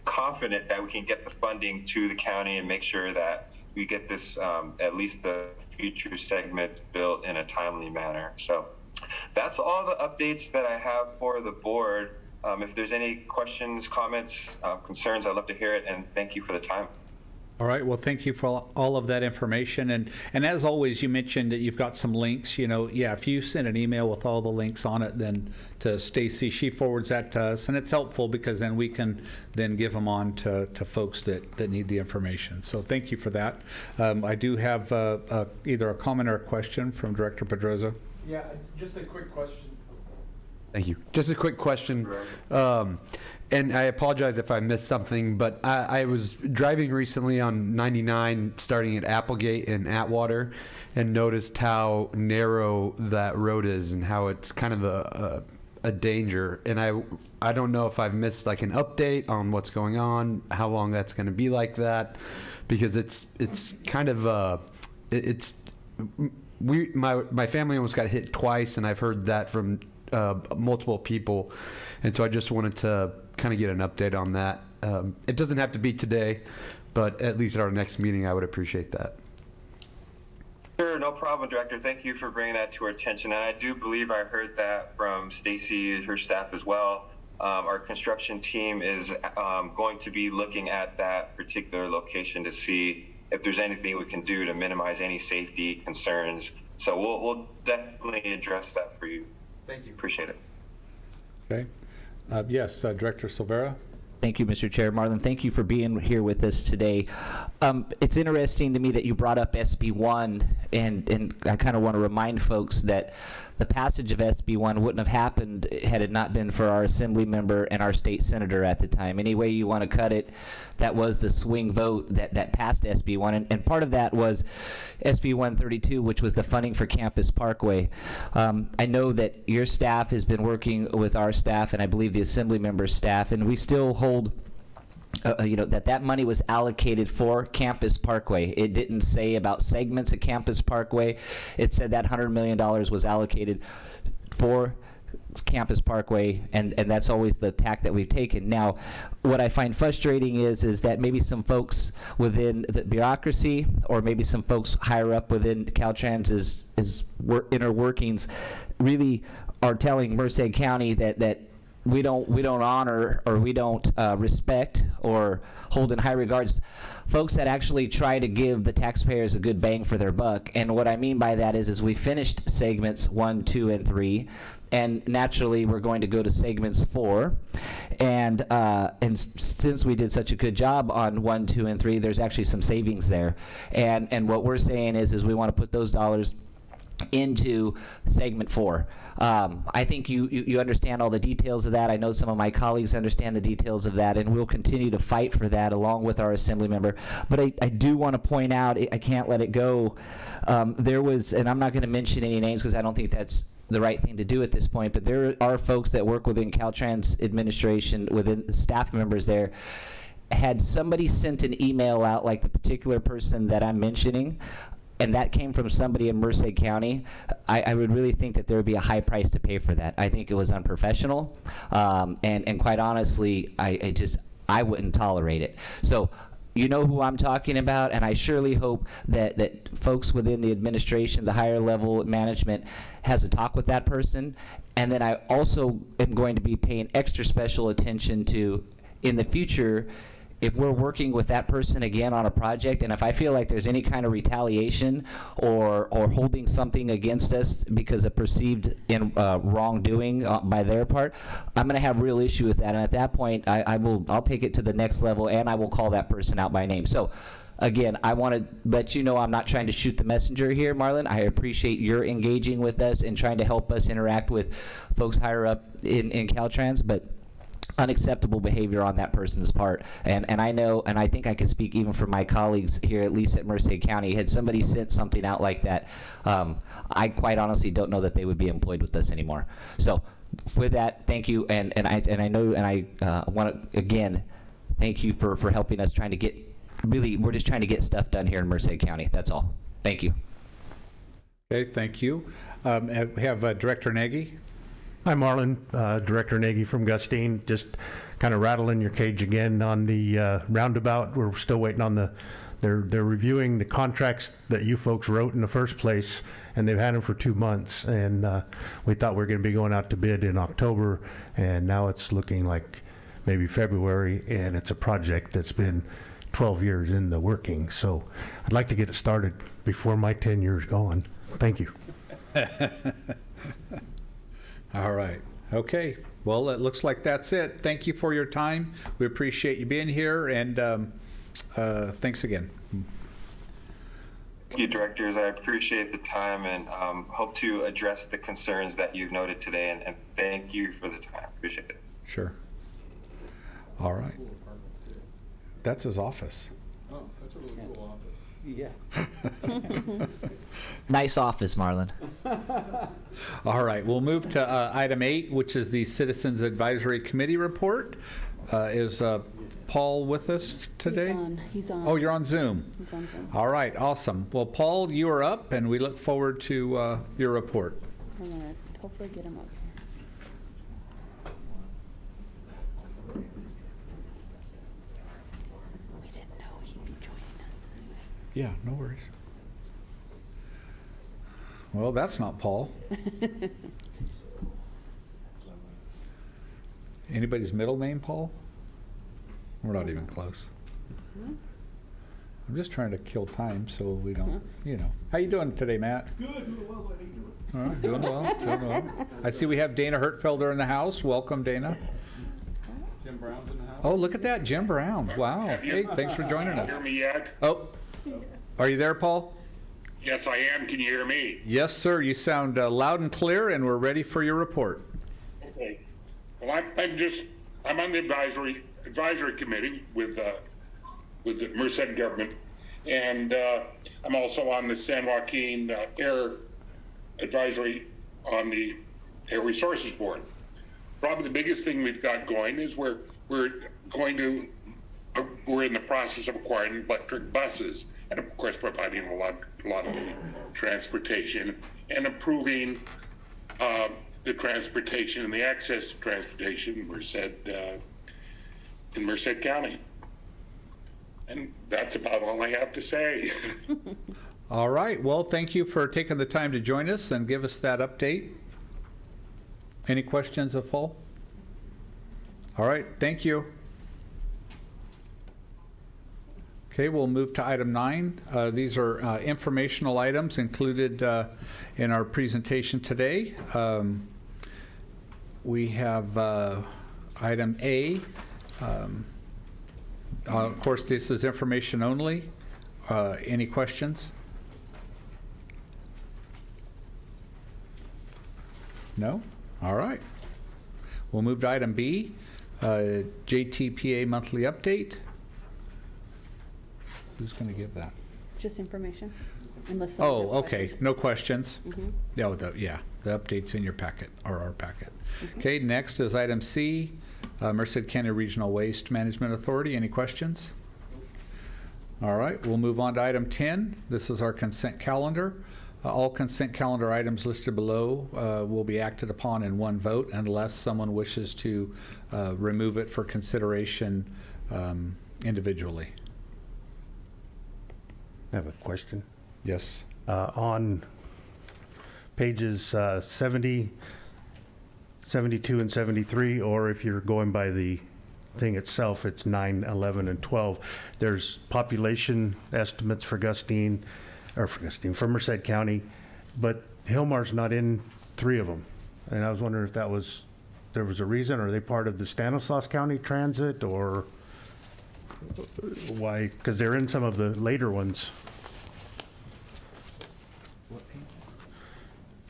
confident that we can get the funding to the county and make sure that we get this, at least the future segment, built in a timely manner. So that's all the updates that I have for the board. If there's any questions, comments, concerns, I'd love to hear it, and thank you for the time. All right. Well, thank you for all of that information. And as always, you mentioned that you've got some links. If you send an email with all the links on it, then to Stacy, she forwards that to us, and it's helpful because then we can then give them on to folks that need the information. So thank you for that. I do have either a comment or a question from Director Pedroza. Yeah, just a quick question. Thank you. Just a quick question. And I apologize if I missed something, but I was driving recently on 99 starting at Applegate and Atwater and noticed how narrow that road is and how it's kind of a danger. And I don't know if I've missed like an update on what's going on, how long that's going to be like that. because it's kind of my family almost got hit twice, and I've heard that from multiple people, and so I just wanted to kind of get an update on that. It doesn't have to be today, but at least at our next meeting, I would appreciate that. Sure, no problem, Director. Thank you for bringing that to our attention. And I do believe I heard that from Stacy and her staff as well. Our construction team is going to be looking at that particular location to see if there's anything we can do to minimize any safety concerns. So we'll definitely address that for you. Thank you. Appreciate it. Okay. Yes, Director Silvera. Thank you, Mr. Chair. Marlon, thank you for being here with us today. It's interesting to me that you brought up SB1, and I kind of want to remind folks that the passage of SB1 wouldn't have happened had it not been for our assembly member and our state senator at the time. Any way you want to cut it, that was the swing vote that passed SB1, and part of that was SB 132, which was the funding for Campus Parkway. I know that your staff has been working with our staff, and I believe the assembly member's staff, and we still hold that money was allocated for Campus Parkway. It didn't say about segments of Campus Parkway. It said that $100 million was allocated for Campus Parkway, and that's always the tack that we've taken. Now, what I find frustrating is that maybe some folks within the bureaucracy, or maybe some folks higher up within Caltrans' inner workings, really are telling Merced County that we don't honor, or we don't respect or hold in high regards folks that actually try to give the taxpayers a good bang for their buck. And what I mean by that is we finished segments 1, 2, and 3, and naturally we're going to go to segments 4. And since we did such a good job on 1, 2, and 3, there's actually some savings there. And what we're saying is we want to put those dollars into segment 4. I think you understand all the details of that. I know some of my colleagues understand the details of that, and we'll continue to fight for that along with our assembly member. But I do want to point out, I can't let it go. There was, and I'm not going to mention any names because I don't think that's the right thing to do at this point, but there are folks that work within Caltrans administration, within staff members there. Had somebody sent an email out like the particular person that I'm mentioning, and that came from somebody in Merced County, I would really think that there would be a high price to pay for that. I think it was unprofessional, and quite honestly, I wouldn't tolerate it. So, you know who I'm talking about, and I surely hope that folks within the administration, the higher level management, has a talk with that person. And then I also am going to be paying extra special attention to, in the future, if we're working with that person again on a project, and if I feel like there's any kind of retaliation or holding something against us because of perceived wrongdoing by their part, I'm going to have real issue with that. And at that point, I'll take it to the next level, and I will call that person out by name. So, again, I want to let you know I'm not trying to shoot the messenger here, Marlon. I appreciate your engaging with us and trying to help us interact with folks higher up in Caltrans, but unacceptable behavior on that person's part. And I know, and I think I can speak even for my colleagues here, at least at Merced County, had somebody sent something out like that, I quite honestly don't know that they would be employed with us anymore. So with that, thank you, and I want to, again, thank you for helping us trying to get, really, we're just trying to get stuff done here in Merced County. That's all. Thank you. Okay, thank you. We have Director Nagy. Hi, Marlon. Director Nagy from Gustine. Just kind of rattling your cage again on the roundabout. We're still waiting on they're reviewing the contracts that you folks wrote in the first place, and they've had them for 2 months. And we thought we were going to be going out to bid in October, and now it's looking like maybe February, and it's a project that's been 12 years in the working. So I'd like to get it started before my 10 years gone. Thank you. All right. Okay. Well, it looks like that's it. Thank you for your time. We appreciate you being here, and thanks again. Thank you, directors. I appreciate the time and hope to address the concerns that you've noted today, and thank you for the time. Appreciate it. Sure. All right. That's his office. Oh, that's a really cool office. Yeah. Nice office, Marlon. All right, we'll move to item 8, which is the Citizens Advisory Committee report. Is Paul with us today? He's on. Oh, you're on Zoom. He's on Zoom. All right, awesome. Well, Paul, you are up, and we look forward to your report. I'm gonna hopefully get him up here. We didn't know he'd be joining us this way. Yeah, no worries. Well, that's not Paul. Anybody's middle name Paul? We're not even close. I'm just trying to kill time so we don't, you know. How you doing today, Matt? Good, doing well. How are you doing? All right, doing well, doing well. I see we have Dana Hertfelder in the house. Welcome, Dana. Jim Brown's in the house. Oh, look at that, Jim Brown. Wow. Hey, thanks for joining us. Hear me yet? Oh, are you there, Paul? Yes, I am. Can you hear me? Yes, sir. You sound loud and clear, and we're ready for your report. Okay. Well, I'm on the advisory committee with the Merced government, and I'm also on the San Joaquin Air Advisory on the Air Resources Board. Probably the biggest thing we've got going is we're in the process of acquiring electric buses, and of course providing a lot of transportation and improving the transportation and the access to transportation in Merced County. And that's about all I have to say. All right. Well, thank you for taking the time to join us and give us that update. Any questions of Paul? All right. Thank you. Okay, we'll move to item 9. These are informational items included in our presentation today. We have item A. Of course, this is information only. Any questions? No? All right. We'll move to item B, JTPA monthly update. Who's going to give that? Just information, unless. someone Oh, has okay. questions. No questions? Mhm. No, the update's in your packet, or our packet. Okay, next is item C, Merced County Regional Waste Management Authority. Any questions? All right, we'll move on to item 10. This is our consent calendar. All consent calendar items listed below will be acted upon in one vote unless someone wishes to remove it for consideration individually. I have a question. Yes. On pages 70, 72, and 73, or if you're going by the thing itself, it's 9, 11, and 12. There's population estimates for for Merced County, but Hillmar's not in 3 of them. And I was wondering if there was a reason. Are they part of the Stanislaus County Transit, or why? Because they're in some of the later ones.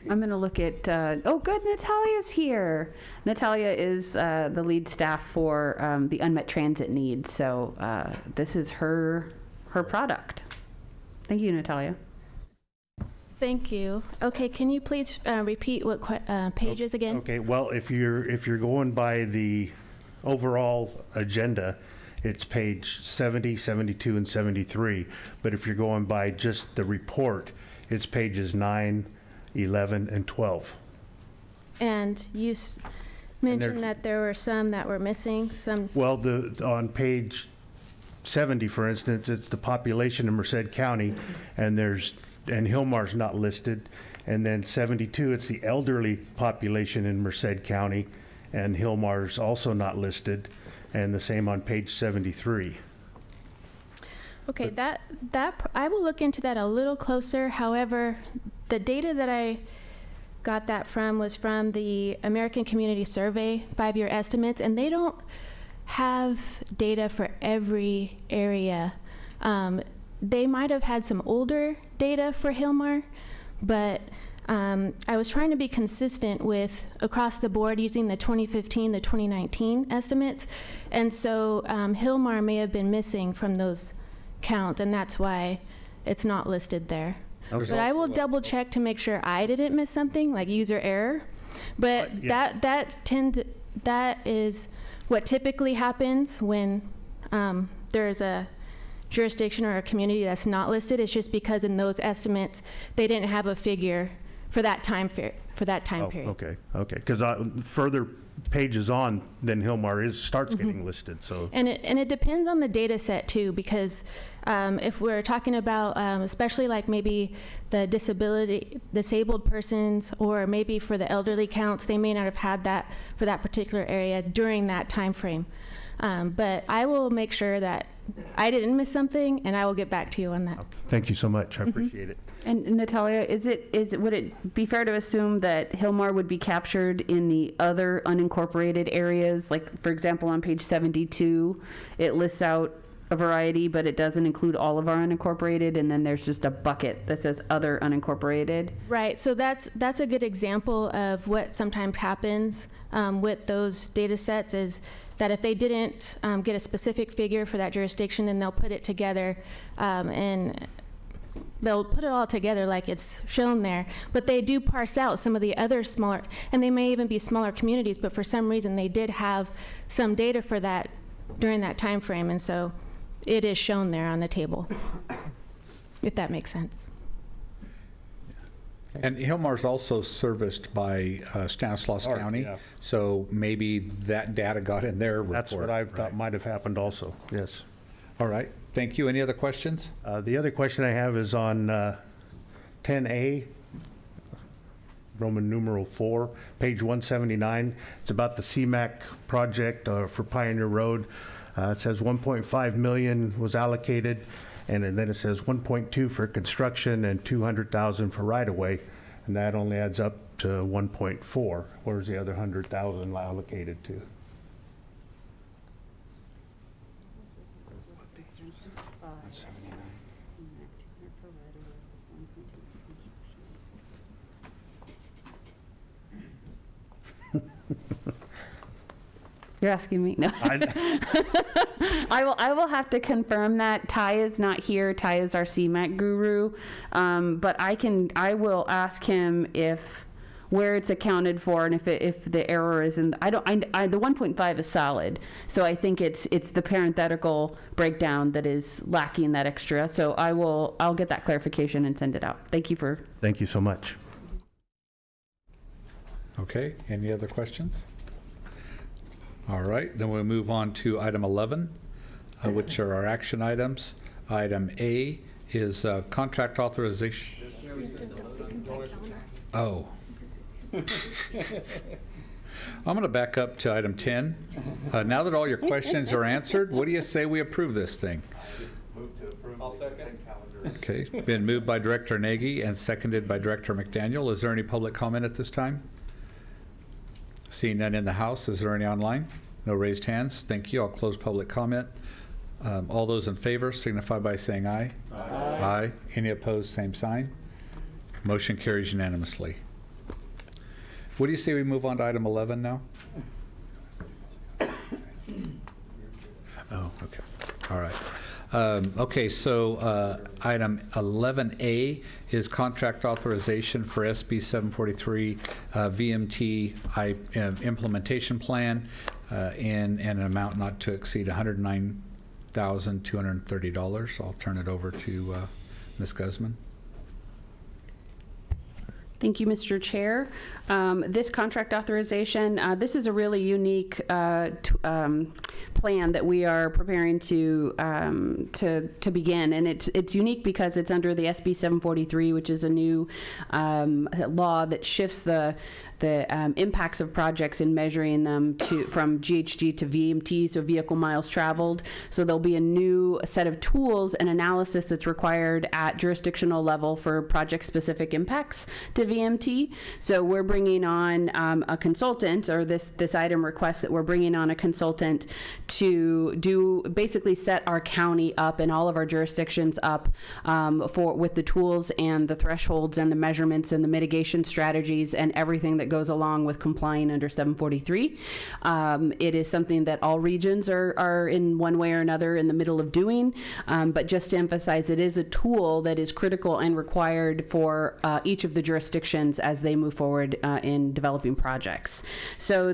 I'm going to look at, oh, good, Natalia's here. Natalia is the lead staff for the unmet transit needs. So this is her product. Thank you, Natalia. Thank you. Okay, can you please repeat what pages again? Okay, well, if you're going by the overall agenda, it's page 70, 72, and 73. But if you're going by just the report, it's pages 9, 11, and 12. And you mentioned that there were some that were missing, some. Well, on page 70, for instance, it's the population in Merced County, and Hillmar's not listed. And then 72, it's the elderly population in Merced County, and Hillmar's also not listed. And the same on page 73. Okay, that I will look into that a little closer. However, the data that I got that from was from the American Community Survey 5-year estimates, and they don't have data for every area. They might have had some older data for Hillmar, but I was trying to be consistent with across the board using the 2015, the 2019 estimates, and so Hillmar may have been missing from those counts, and that's why it's not listed there. Okay. But I will double check to make sure I didn't miss something like user error. But yeah. that is what typically happens when there's a jurisdiction or a community that's not listed, it's just because in those estimates, they didn't have a figure for that time period. Okay, because further pages on, then Hillmar starts getting listed, so. And it depends on the data set too, because if we're talking about, especially like maybe the disabled persons, or maybe for the elderly counts, they may not have had that for that particular area during that time frame. But I will make sure that I didn't miss something, and I will get back to you on that. Thank you so much, I appreciate it. And Natalia, would it be fair to assume that Hillmar would be captured in the other unincorporated areas? Like, for example, on page 72, it lists out a variety, but it doesn't include all of our unincorporated, and then there's just a bucket that says other unincorporated. Right, so that's a good example of what sometimes happens with those data sets, is that if they didn't get a specific figure for that jurisdiction, then they'll put it together and they'll put it all together like it's shown there, but they do parse out some of the other smaller, and they may even be smaller communities, but for some reason they did have some data for that during that time frame, and so it is shown there on the table, if that makes sense. And Hillmar's also serviced by Stanislaus County, yeah. so maybe that data got in their report. That's what I thought might have happened also, yes. All right, thank you. Any other questions? The other question I have is on 10A, Roman numeral 4, page 179. It's about the CMAC project for Pioneer Road. It says 1.5 million was allocated, and then it says 1.2 for construction and 200,000 for right-of-way, and that only adds up to 1.4. Where's the other 100,000 allocated to? You're asking me? No. I will have to confirm that. Ty is not here. Ty is our CMAC guru. But I will ask him where it's accounted for, and if the error is in, the 1.5 is solid. So I think it's the parenthetical breakdown that is lacking that extra. So I'll get that clarification and send it out. Thank you so much. Okay, any other questions? All right, then we'll move on to item 11, which are our action items. Item A is contract authorization. Oh. I'm going to back up to item 10. Now that all your questions are answered, what do you say we approve this thing? I'll second. Okay, been moved by Director Nagy and seconded by Director McDaniel. Is there any public comment at this time? Seeing none in the House, is there any online? No raised hands. Thank you. I'll close public comment. All those in favor signify by saying aye. Aye. Aye. Any opposed, same sign. Motion carries unanimously. What do you say we move on to item 11 now? Oh, okay. All right. Okay, so item 11A is contract authorization for SB 743 VMT implementation plan in an amount not to exceed $109,230. I'll turn it over to Ms. Guzman. Thank you, Mr. Chair. This contract authorization, this is a really unique plan that we are preparing to begin, and it's unique because it's under the SB 743, which is a new law that shifts the impacts of projects in measuring them from GHG to VMT, so vehicle miles traveled. So there'll be a new set of tools and analysis that's required at jurisdictional level for project-specific impacts to VMT. So we're bringing on a consultant, or this item requests that we're bringing on a consultant to basically set our county up and all of our jurisdictions up with the tools and the thresholds and the measurements and the mitigation strategies and everything that goes along with complying under 743. It is something that all regions are in one way or another in the middle of doing, but just to emphasize, it is a tool that is critical and required for each of the jurisdictions as they move forward in developing projects. So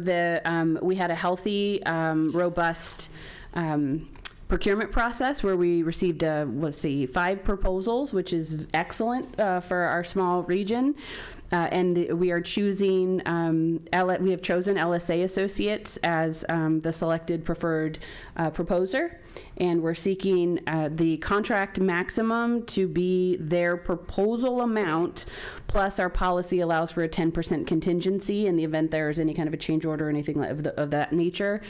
we had a healthy, robust procurement process where we received, 5 proposals, which is excellent for our small region. We are choosing, we have chosen LSA Associates as the selected preferred proposer. And we're seeking the contract maximum to be their proposal amount, plus our policy allows for a 10% contingency in the event there's any kind of a change order or anything of that nature.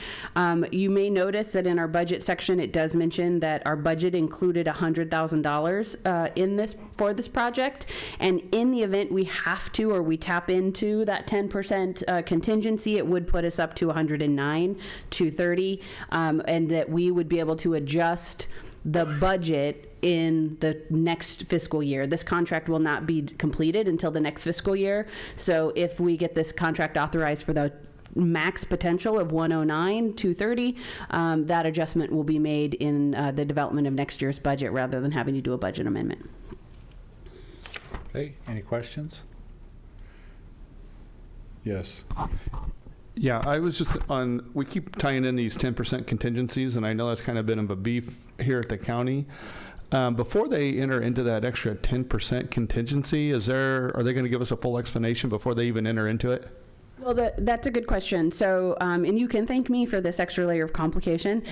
You may notice that in our budget section, it does mention that our budget included $100,000 for this project. And in the event we have to, or we tap into that 10% contingency, it would put us up to $109,230, and that we would be able to adjust the budget in the next fiscal year. This contract will not be completed until the next fiscal year. So if we get this contract authorized for the max potential of $109,230, that adjustment will be made in the development of next year's budget rather than having to do a budget amendment. Okay, any questions? Yes. Yeah, I was just we keep tying in these 10% contingencies, and I know that's kind of been of a beef here at the county. Before they enter into that extra 10% contingency, are they going to give us a full explanation before they even enter into it? Well, that's a good question. So, and you can thank me for this extra layer of complication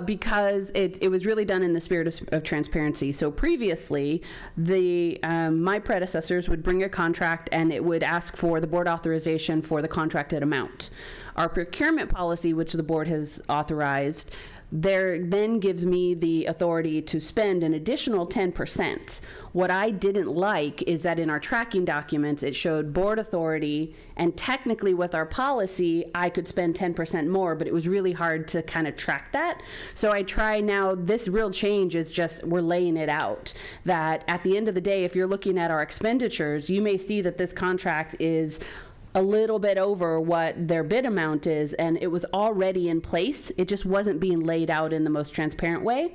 because it was really done in the spirit of transparency. So previously, my predecessors would bring a contract and it would ask for the board authorization for the contracted amount. Our procurement policy, which the board has authorized, then gives me the authority to spend an additional 10%. What I didn't like is that in our tracking documents, it showed board authority, and technically with our policy, I could spend 10% more, but it was really hard to kind of track that. So I try now, this real change is just, we're laying it out, that at the end of the day, if you're looking at our expenditures, you may see that this contract is a little bit over what their bid amount is, and it was already in place. It just wasn't being laid out in the most transparent way.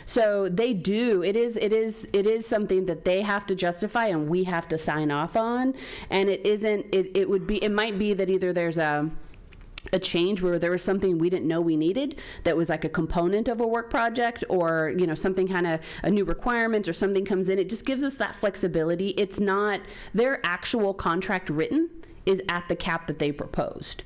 So they do. It is something that they have to justify and we have to sign off on. And it isn't. It might be that either there's a change where there was something we didn't know we needed that was like a component of a work project, or something kind of a new requirement or something comes in. It just gives us that flexibility. It's not their actual contract written is at the cap that they proposed.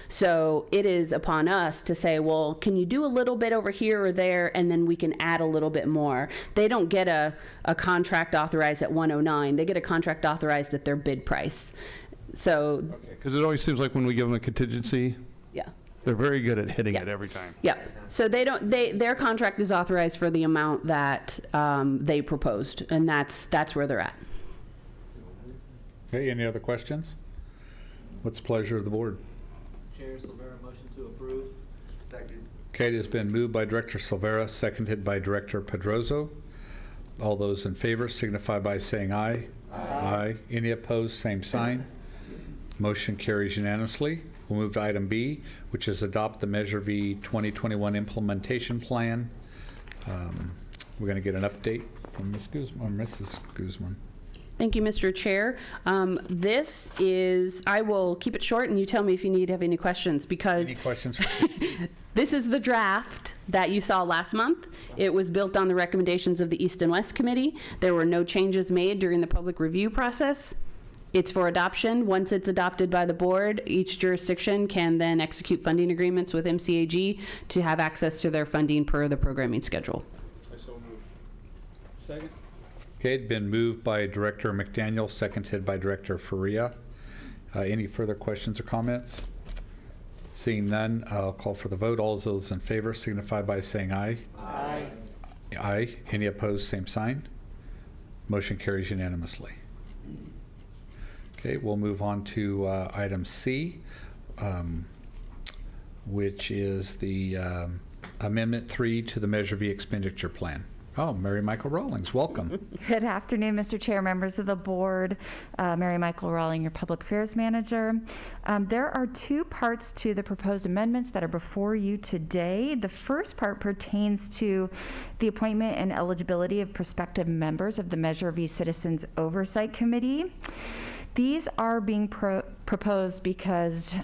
So it is upon us to say, well, can you do a little bit over here or there, and then we can add a little bit more. They don't get a contract authorized at 109. They get a contract authorized at their bid price. So, because it always seems like when we give them a contingency, yeah, they're very good at hitting Yeah. it every time. yeah. So their contract is authorized for the amount that they proposed, and that's where they're at. Okay, any other questions? What's the pleasure of the board? Chair Silvera, motion to approve. Second. Okay, it has been moved by Director Silvera, seconded by Director Pedroso. All those in favor signify by saying aye. Aye. Any opposed, same sign. Motion carries unanimously. We'll move to item B, which is adopt the Measure V 2021 implementation plan. We're going to get an update from Ms. Guzman, or Mrs. Guzman. Thank you, Mr. Chair. This is, I will keep it short, and you tell me if you have any questions, because Any questions? this is the draft that you saw last month. It was built on the recommendations of the East and West Committee. There were no changes made during the public review process. It's for adoption. Once it's adopted by the board, each jurisdiction can then execute funding agreements with MCAG to have access to their funding per the programming schedule. I so move. Second. Okay, it's been moved by Director McDaniel, seconded by Director Faria. Any further questions or comments? Seeing none, I'll call for the vote. All those in favor signify by saying aye. Aye. Aye. Any opposed, same sign. Motion carries unanimously. Okay, we'll move on to item C, which is the Amendment 3 to the Measure V expenditure plan. Oh, Mary Michael Rawlings, welcome. Good afternoon, Mr. Chair, members of the board. Mary Michael Rawling, your Public Affairs Manager. There are 2 parts to the proposed amendments that are before you today. The first part pertains to the appointment and eligibility of prospective members of the Measure V Citizens Oversight Committee. These are being proposed because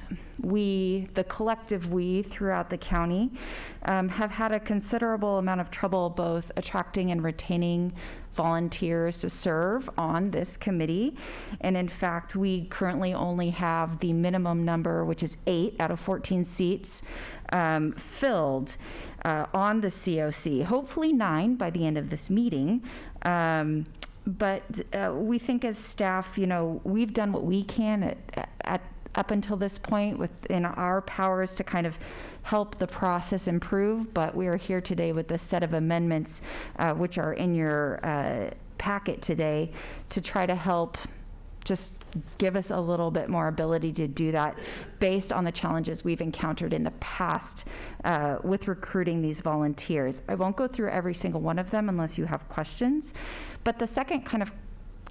the collective we throughout the county, have had a considerable amount of trouble both attracting and retaining volunteers to serve on this committee. And in fact, we currently only have the minimum number, which is 8 out of 14 seats, filled on the COC. Hopefully 9 by the end of this meeting. But we think as staff, we've done what we can up until this point within our powers to kind of help the process improve, but we are here today with a set of amendments which are in your packet today to try to help just give us a little bit more ability to do that based on the challenges we've encountered in the past with recruiting these volunteers. I won't go through every single one of them unless you have questions, but the second kind of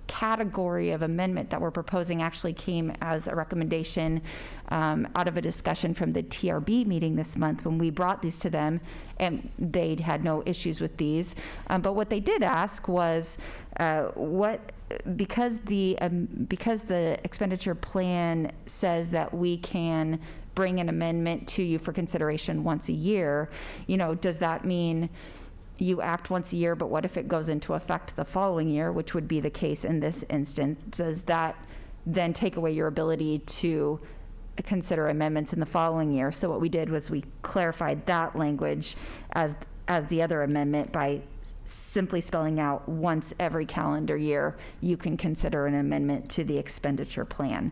category of amendment that we're proposing actually came as a recommendation out of a discussion from the TRB meeting this month when we brought these to them, and they had no issues with these. But what they did ask was because the expenditure plan says that we can bring an amendment to you for consideration once a year, does that mean you act once a year, but what if it goes into effect the following year, which would be the case in this instance? Does that then take away your ability to consider amendments in the following year? So what we did was we clarified that language as the other amendment by simply spelling out once every calendar year you can consider an amendment to the expenditure plan,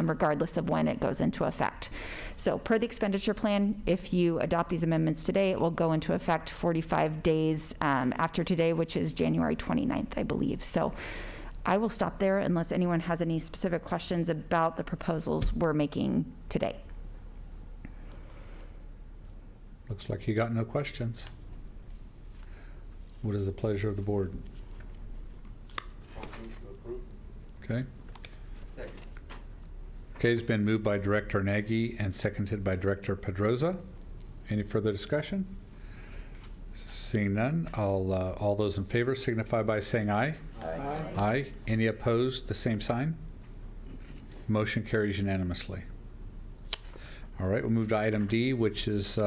regardless of when it goes into effect. So per the expenditure plan, if you adopt these amendments today, it will go into effect 45 days after today, which is January 29th, I believe. So I will stop there unless anyone has any specific questions about the proposals we're making today. Looks like you got no questions. What is the pleasure of the board? Okay. Second. Okay, it's been moved by Director Nagy and seconded by Director Pedroza. Any further discussion? Seeing none, all those in favor signify by saying aye. Aye. Aye. Any opposed, the same sign. Motion carries unanimously. All right, we'll move to item D, which is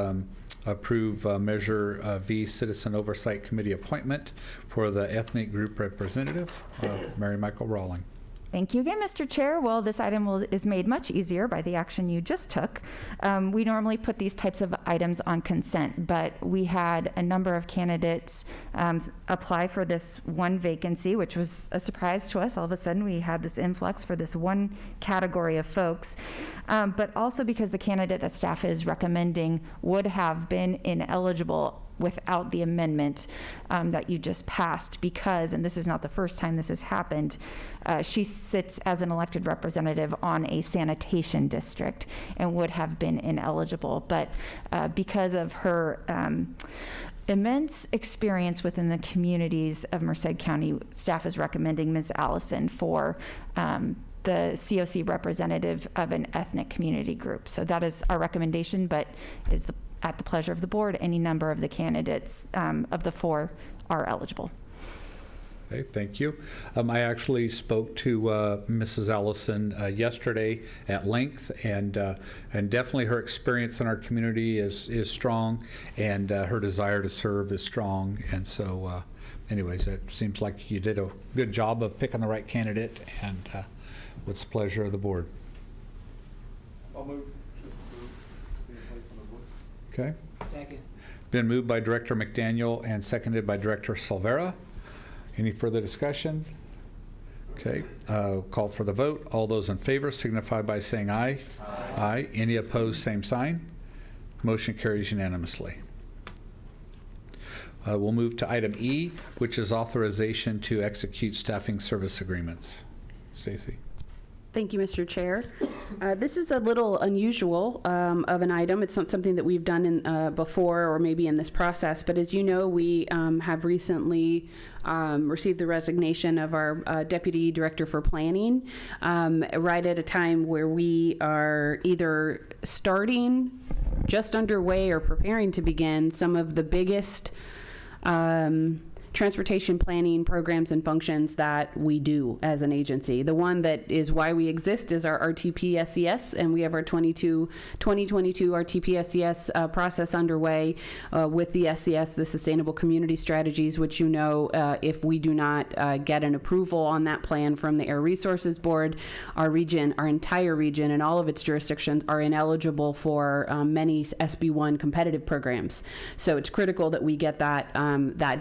approve Measure V Citizen Oversight Committee appointment for the ethnic group representative, Mary Michael Rawling. Thank you again, Mr. Chair. Well, this item is made much easier by the action you just took. We normally put these types of items on consent, but we had a number of candidates apply for this one vacancy, which was a surprise to us. All of a sudden, we had this influx for this one category of folks, but also because the candidate that staff is recommending would have been ineligible without the amendment that you just passed because, and this is not the first time this has happened, she sits as an elected representative on a sanitation district and would have been ineligible. But because of her immense experience within the communities of Merced County, staff is recommending Ms. Allison for the COC representative of an ethnic community group. So that is our recommendation, but is at the pleasure of the board. Any number of the candidates of the 4 are eligible. Okay, thank you. I actually spoke to Mrs. Allison yesterday at length, and definitely her experience in our community is strong, and her desire to serve is strong. And so, anyways, it seems like you did a good job of picking the right candidate, and what's the pleasure of the board? I'll move to approve being placed on the board. Okay. Second. Been moved by Director McDaniel and seconded by Director Silvera. Any further discussion? Okay, call for the vote. All those in favor signify by saying aye. Aye. Aye. Any opposed, same sign. Motion carries unanimously. We'll move to item E, which is authorization to execute staffing service agreements. Stacy. Thank you, Mr. Chair. This is a little unusual of an item. It's not something that we've done before or maybe in this process, but as you know, we have recently received the resignation of our Deputy Director for Planning right at a time where we are either starting, just underway, or preparing to begin some of the biggest transportation planning programs and functions that we do as an agency. The one that is why we exist is our RTP SES, and we have our 2022 RTP SES process underway with the SES, the Sustainable Community Strategies, which if we do not get an approval on that plan from the Air Resources Board, our entire region and all of its jurisdictions are ineligible for many SB1 competitive programs. So it's critical that we get that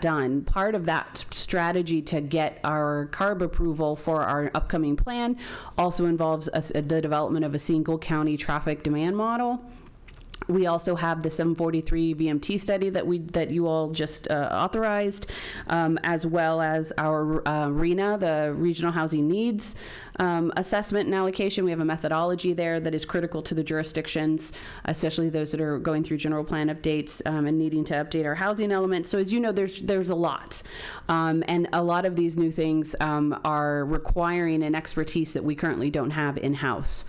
done. Part of that strategy to get our CARB approval for our upcoming plan also involves the development of a single county traffic demand model. We also have the 743 BMT study that you all just authorized, as well as our RHNA, the Regional Housing Needs Assessment and Allocation. We have a methodology there that is critical to the jurisdictions, especially those that are going through general plan updates and needing to update our housing element. So as you know, there's a lot, and a lot of these new things are requiring an expertise that we currently don't have in-house.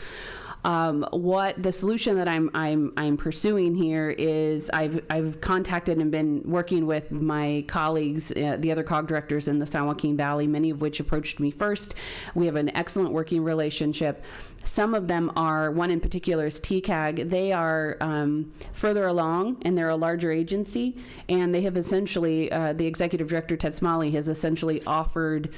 What the solution that I'm pursuing here is I've contacted and been working with my colleagues, the other COG directors in the San Joaquin Valley, many of which approached me first. We have an excellent working relationship. Some of them are, one in particular is TCAG. They are further along, and they're a larger agency, and they have essentially, the executive director, Ted Smalley, has essentially offered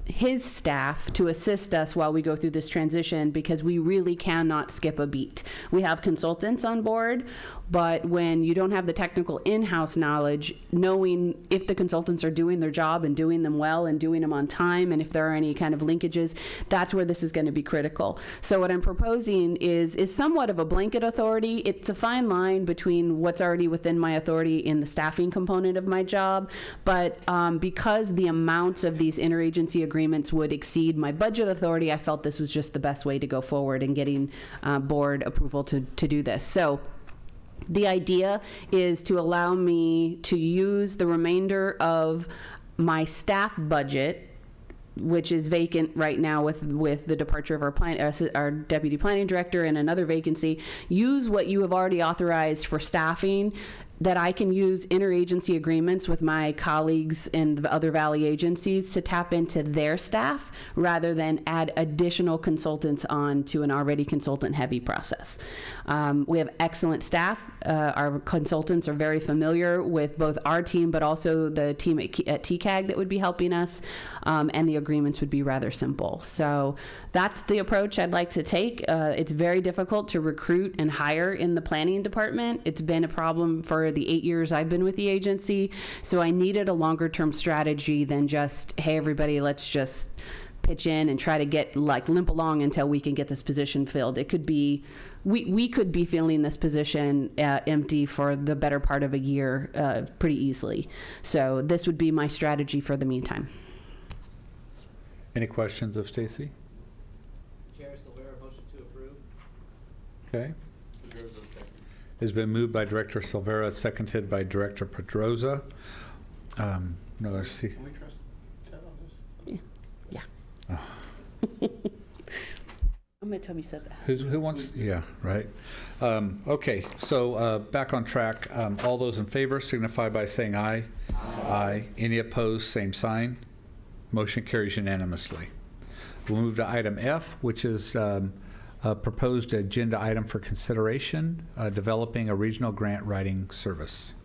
his staff to assist us while we go through this transition, because we really cannot skip a beat. We have consultants on board, but when you don't have the technical in-house knowledge, knowing if the consultants are doing their job and doing them well and doing them on time, and if there are any kind of linkages, that's where this is going to be critical. So what I'm proposing is somewhat of a blanket authority. It's a fine line between what's already within my authority in the staffing component of my job, but because the amounts of these interagency agreements would exceed my budget authority, I felt this was just the best way to go forward in getting board approval to do this. So the idea is to allow me to use the remainder of my staff budget, which is vacant right now with the departure of our deputy planning director and another vacancy. Use what you have already authorized for staffing, that I can use interagency agreements with my colleagues in the other Valley agencies to tap into their staff rather than add additional consultants on to an already consultant-heavy process. We have excellent staff. Our consultants are very familiar with both our team, but also the team at TCAG that would be helping us, and the agreements would be rather simple. So that's the approach I'd like to take. It's very difficult to recruit and hire in the planning department. It's been a problem for the 8 years I've been with the agency, so I needed a longer term strategy than just, hey everybody, let's just pitch in and try to limp along until we can get this position filled. It could be, we could be filling this position empty for the better part of a year pretty easily. So this would be my strategy for the meantime. Any questions of Stacy? Chair Silvera, motion to approve. Okay. Has been moved by Director Silvera, seconded by Director Pedroza. No, let's see. Can we trust Ted on this? Yeah. I'm going to tell me said that. Who wants? Yeah, right. Okay, so back on track. All those in favor signify by saying aye. Aye. Any opposed, same sign. Motion carries unanimously. We'll move to item F, which is a proposed agenda item for consideration, developing a regional grant writing service.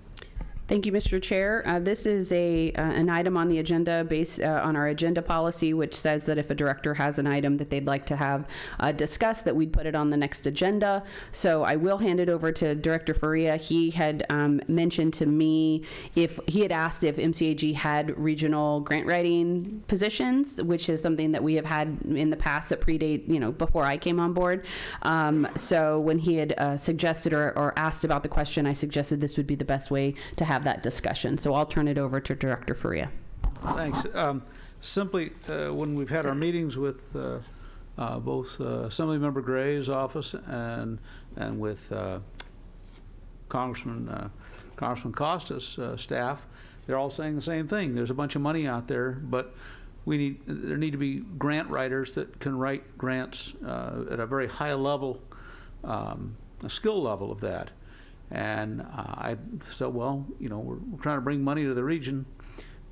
Thank you, Mr. Chair. This is an item on the agenda based on our agenda policy, which says that if a director has an item that they'd like to have discussed, that we'd put it on the next agenda. So I will hand it over to Director Faria. He had mentioned to me he had asked if MCAG had regional grant writing positions, which is something that we have had in the past that predate, before I came on board. So when he had suggested or asked about the question, I suggested this would be the best way to have that discussion. So I'll turn it over to Director Faria. Thanks. Simply, when we've had our meetings with both Assemblymember Gray's office and with Congressman Costa's staff, they're all saying the same thing. There's a bunch of money out there, but there need to be grant writers that can write grants at a very high level, a skill level of that. And I said, well, we're trying to bring money to the region.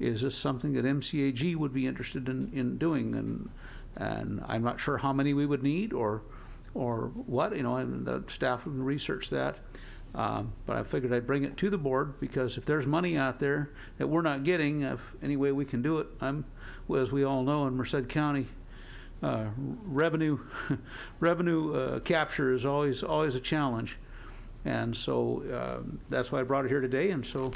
is this something that MCAG would be interested in doing? And I'm not sure how many we would need or what, and the staff would research that. But I figured I'd bring it to the board, because if there's money out there that we're not getting, if any way we can do it, as we all know, in Merced County, revenue capture is always a challenge. And so that's why I brought it here today. And so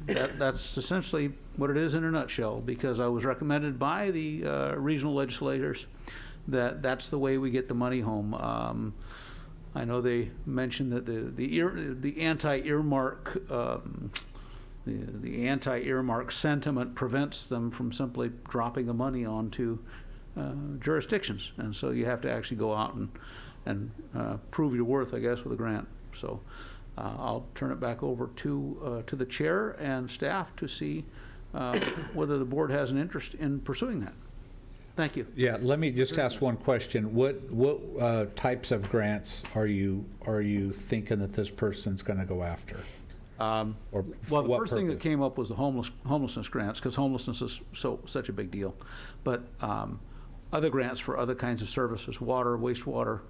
that's essentially what it is in a nutshell, because I was recommended by the regional legislators that that's the way we get the money home. I know they mentioned that the anti-earmark the anti-earmark sentiment prevents them from simply dropping the money onto jurisdictions, and so you have to actually go out and prove your worth, I guess, with a grant. So I'll turn it back over to the chair and staff to see whether the board has an interest in pursuing that. Thank you. Yeah, let me just ask one question. What types of grants are you thinking that this person's going to go after? Well, the first thing that came up was the homelessness grants, because homelessness is such a big deal. But other grants for other kinds of services, water, wastewater,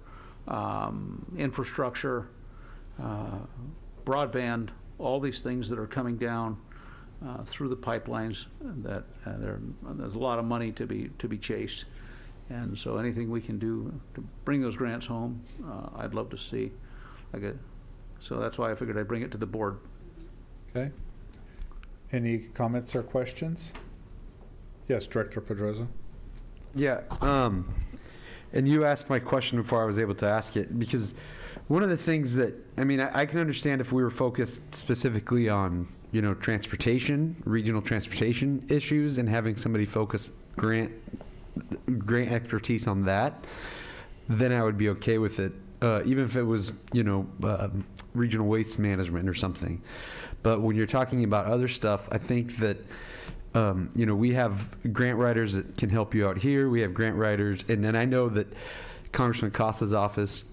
infrastructure, broadband, all these things that are coming down through the pipelines, that there's a lot of money to be chased. And so anything we can do to bring those grants home, I'd love to see. So that's why I figured I'd bring it to the board. Okay. Any comments or questions? Yes, Director Pedroza. Yeah, and you asked my question before I was able to ask it, because one of the things that, I can understand if we were focused specifically on, transportation, regional transportation issues, and having somebody focus grant expertise on that, then I would be okay with it, even if it was, regional waste management or something. But when you're talking about other stuff, I think that we have grant writers that can help you out here. We have grant writers, and then I know that Congressman Costa's office,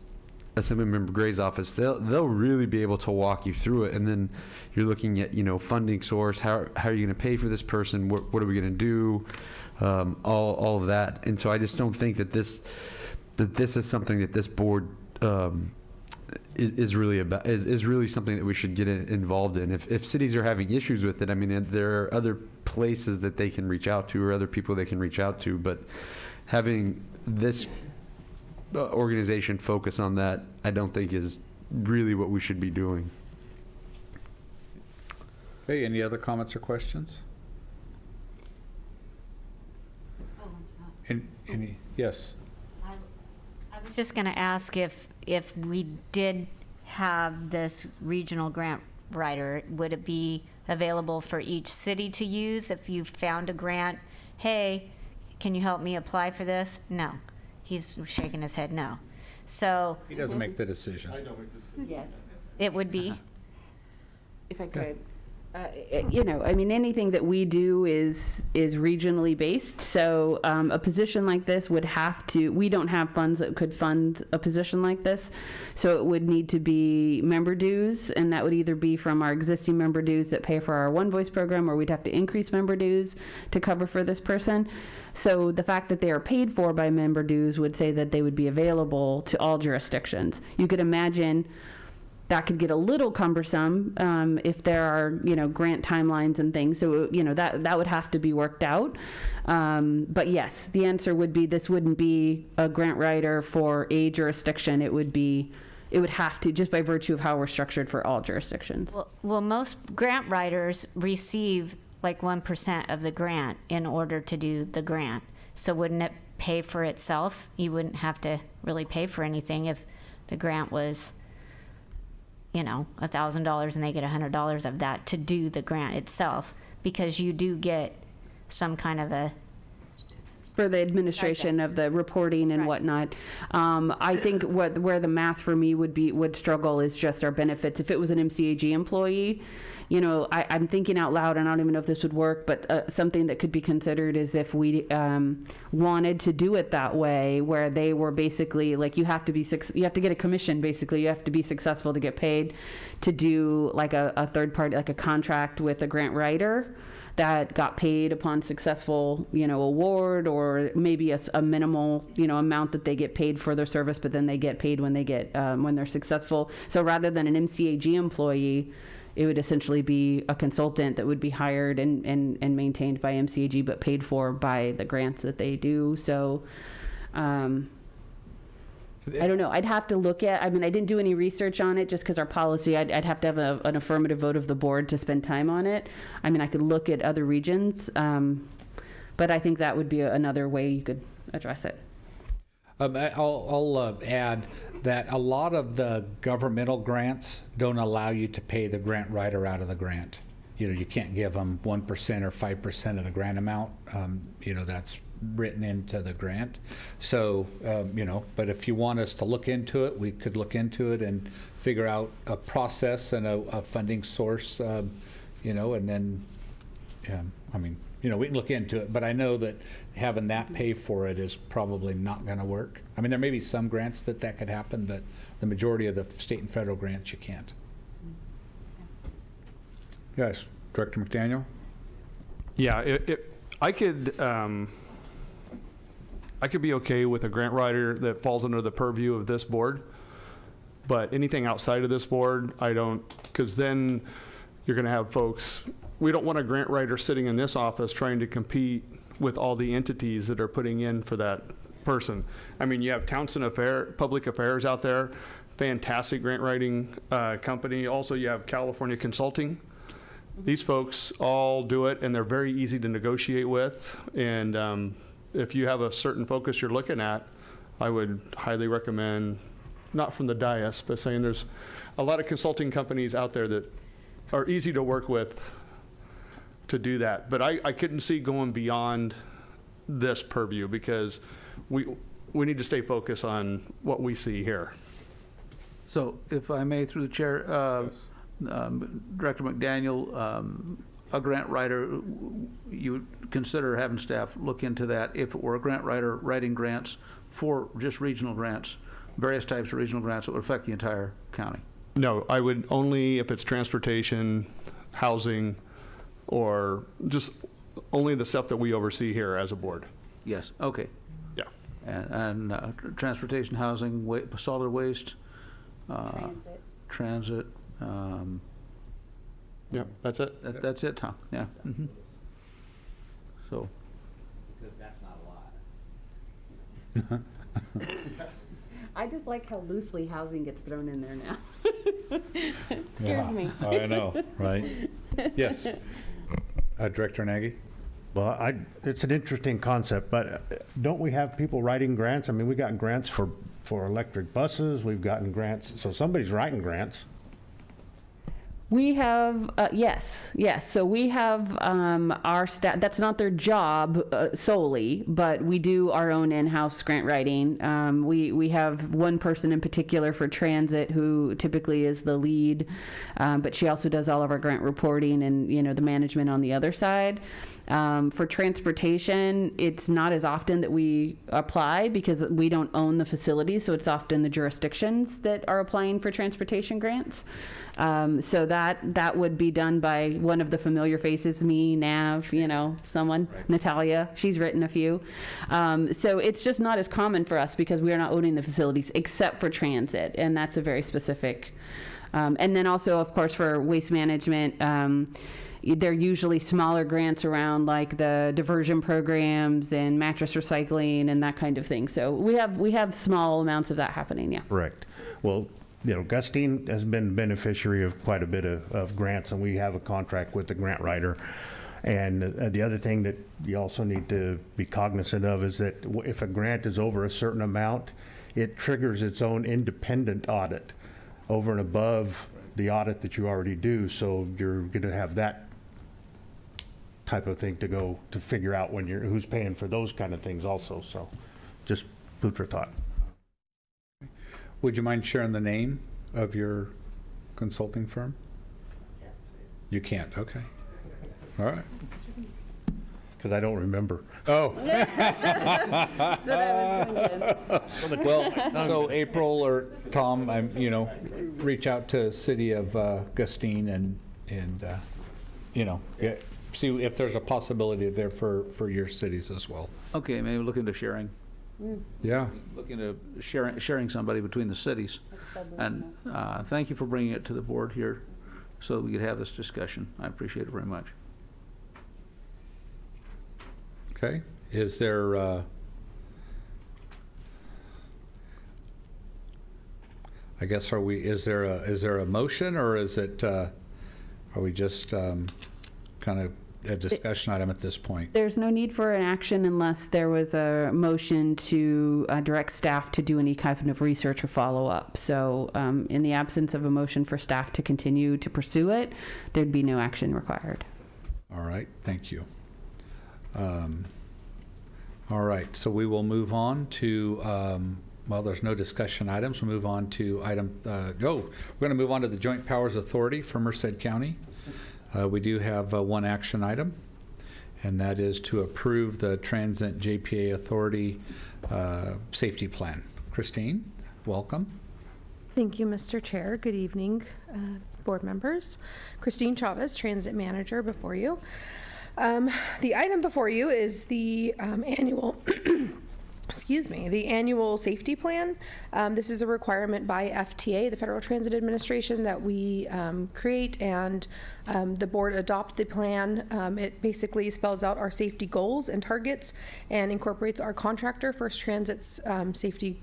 Assemblymember Gray's office, they'll really be able to walk you through it. And then you're looking at funding source. How are you going to pay for this person? What are we going to do? All of that. And so I just don't think that this is something that this board is really something that we should get involved in. If cities are having issues with it, there are other places that they can reach out to, or other people they can reach out to, but having this organization focus on that, I don't think is really what we should be doing. Okay, any other comments or questions? Yes. I was just going to ask if we did have this regional grant writer, would it be available for each city to use? If you found a grant, hey, can you help me apply for this? No. He's shaking his head no. So he doesn't make the decision. I don't make the decision. Yes. It would be. If I could. Anything that we do is regionally based. So a position like this would have to, we don't have funds that could fund a position like this. So it would need to be member dues, and that would either be from our existing member dues that pay for our One Voice program, or we'd have to increase member dues to cover for this person. So the fact that they are paid for by member dues would say that they would be available to all jurisdictions. You could imagine that could get a little cumbersome if there are, grant timelines and things. So, that would have to be worked out. But yes, the answer would be this wouldn't be a grant writer for a jurisdiction. It would have to, just by virtue of how we're structured, for all jurisdictions. Well, most grant writers receive like 1% of the grant in order to do the grant. So wouldn't it pay for itself? You wouldn't have to really pay for anything if the grant was $1,000 and they get $100 of that to do the grant itself, because you do get some kind of a for the administration of the reporting and whatnot. I think where the math for me would struggle is just our benefits. If it was an MCAG employee, I'm thinking out loud, and I don't even know if this would work, but something that could be considered is if we wanted to do it that way, where they were basically like, you have to get a commission, basically. You have to be successful to get paid to do like a third party, like a contract with a grant writer. that got paid upon successful, award, or maybe a minimal, amount that they get paid for their service, but then they get paid when they get, when they're successful. So rather than an MCAG employee, it would essentially be a consultant that would be hired and maintained by MCAG, but paid for by the grants that they do. So, I don't know. I'd have to look at, I didn't do any research on it just because our policy, I'd have to have an affirmative vote of the board to spend time on it. I could look at other regions, but I think that would be another way you could address it. I'll add that a lot of the governmental grants don't allow you to pay the grant writer out of the grant. You can't give them 1% or 5% of the grant amount. That's written into the grant. So, but if you want us to look into it, we could look into it and figure out a process and a funding source, and then, we can look into it, but I know that having that pay for it is probably not going to work. There may be some grants that could happen, but the majority of the state and federal grants, you can't. Yes, Director McDaniel? Yeah, I could be okay with a grant writer that falls under the purview of this board, but anything outside of this board, I don't, because then you're going to have folks, we don't want a grant writer sitting in this office trying to compete with all the entities that are putting in for that person. You have Townsend Public Affairs out there, fantastic grant writing company. Also, you have California Consulting. These folks all do it, and they're very easy to negotiate with. And if you have a certain focus you're looking at, I would highly recommend, not from the dais, but saying there's a lot of consulting companies out there that are easy to work with to do that. But I couldn't see going beyond this purview, because we need to stay focused on what we see here. So if I may, through the chair, Director McDaniel, a grant writer, you would consider having staff look into that if it were a grant writer writing grants for just regional grants, various types of regional grants that would affect the entire county? No, I would only if it's transportation, housing, or just only the stuff that we oversee here as a board. Yes, okay. Yeah. And transportation, housing, solid waste, transit. Yeah, that's it. That's it, Tom. Yeah. Mm-hmm. So. Because that's not a lot. I just like how loosely housing gets thrown in there now. It scares me. I know, right? Yes. Director Nagy? Well, it's an interesting concept, but don't we have people writing grants? We got grants for electric buses. We've gotten grants. So somebody's writing grants. We have, yes. So we have our staff, that's not their job solely, but we do our own in-house grant writing. We have one person in particular for transit who typically is the lead, but she also does all of our grant reporting and, the management on the other side. For transportation, it's not as often that we apply because we don't own the facility, so it's often the jurisdictions that are applying for transportation grants. So that would be done by one of the familiar faces, me, Nav, someone, right. Natalia, she's written a few. So it's just not as common for us because we are not owning the facilities except for transit, and that's a very specific. And then also, of course, for waste management, they're usually smaller grants around like the diversion programs and mattress recycling and that kind of thing. So we have small amounts of that happening, yeah. Correct. Well, Gustine has been beneficiary of quite a bit of grants, and we have a contract with the grant writer. And the other thing that you also need to be cognizant of is that if a grant is over a certain amount, it triggers its own independent audit over and above the audit that you already do. So you're going to have that type of thing to go to figure out when who's paying for those kind of things also. So just food for thought. Would you mind sharing the name of your consulting firm? You can't, okay. All right. Because I don't remember. Oh. Well, so April or Tom, reach out to City of Gustine and see if there's a possibility there for your cities as well. Okay, maybe look into sharing. Yeah. Look into sharing somebody between the cities. And thank you for bringing it to the board here so we could have this discussion. I appreciate it very much. Okay. Is there, I guess, is there a motion, or is it, are we just kind of a discussion item at this point? There's no need for an action unless there was a motion to direct staff to do any kind of research or follow-up. So in the absence of a motion for staff to continue to pursue it, there'd be no action required. All right, thank you. All right, so we will move on to, well, there's no discussion items. We'll move on to item, we're going to move on to the Joint Powers Authority for Merced County. We do have one action item, and that is to approve the Transit JPA Authority Safety Plan. Christine, welcome. Thank you, Mr. Chair. Good evening, board members. Christine Chavez, Transit Manager, before you. The item before you is the annual excuse me, the annual safety plan. This is a requirement by FTA, the Federal Transit Administration, that we create and the board adopt the plan. It basically spells out our safety goals and targets and incorporates our contractor, First Transit's safety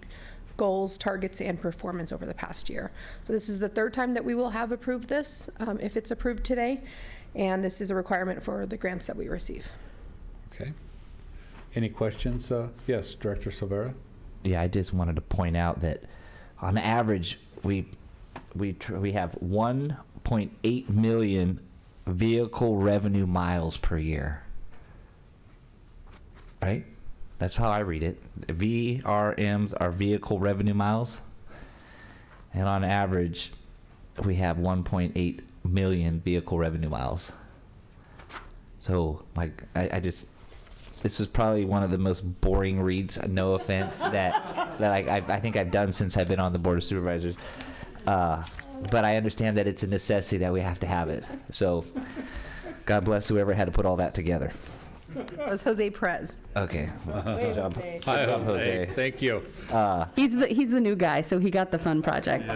goals, targets, and performance over the past year. So this is the third time that we will have approved this, if it's approved today, and this is a requirement for the grants that we receive. Okay. Any questions? Yes, Director Silvera. Yeah, I just wanted to point out that on average, we have 1.8 million vehicle revenue miles per year. Right? That's how I read it. VRMs are vehicle revenue miles. And on average, we have 1.8 million vehicle revenue miles. So, like, I just, this was probably one of the most boring reads, no offense, that I think I've done since I've been on the Board of Supervisors. But I understand that it's a necessity that we have to have it. So, God bless whoever had to put all that together. That was Jose Perez. Okay. Good job. Good Hi, job, Jose. Thank you. He's the new guy, so he got the fun project.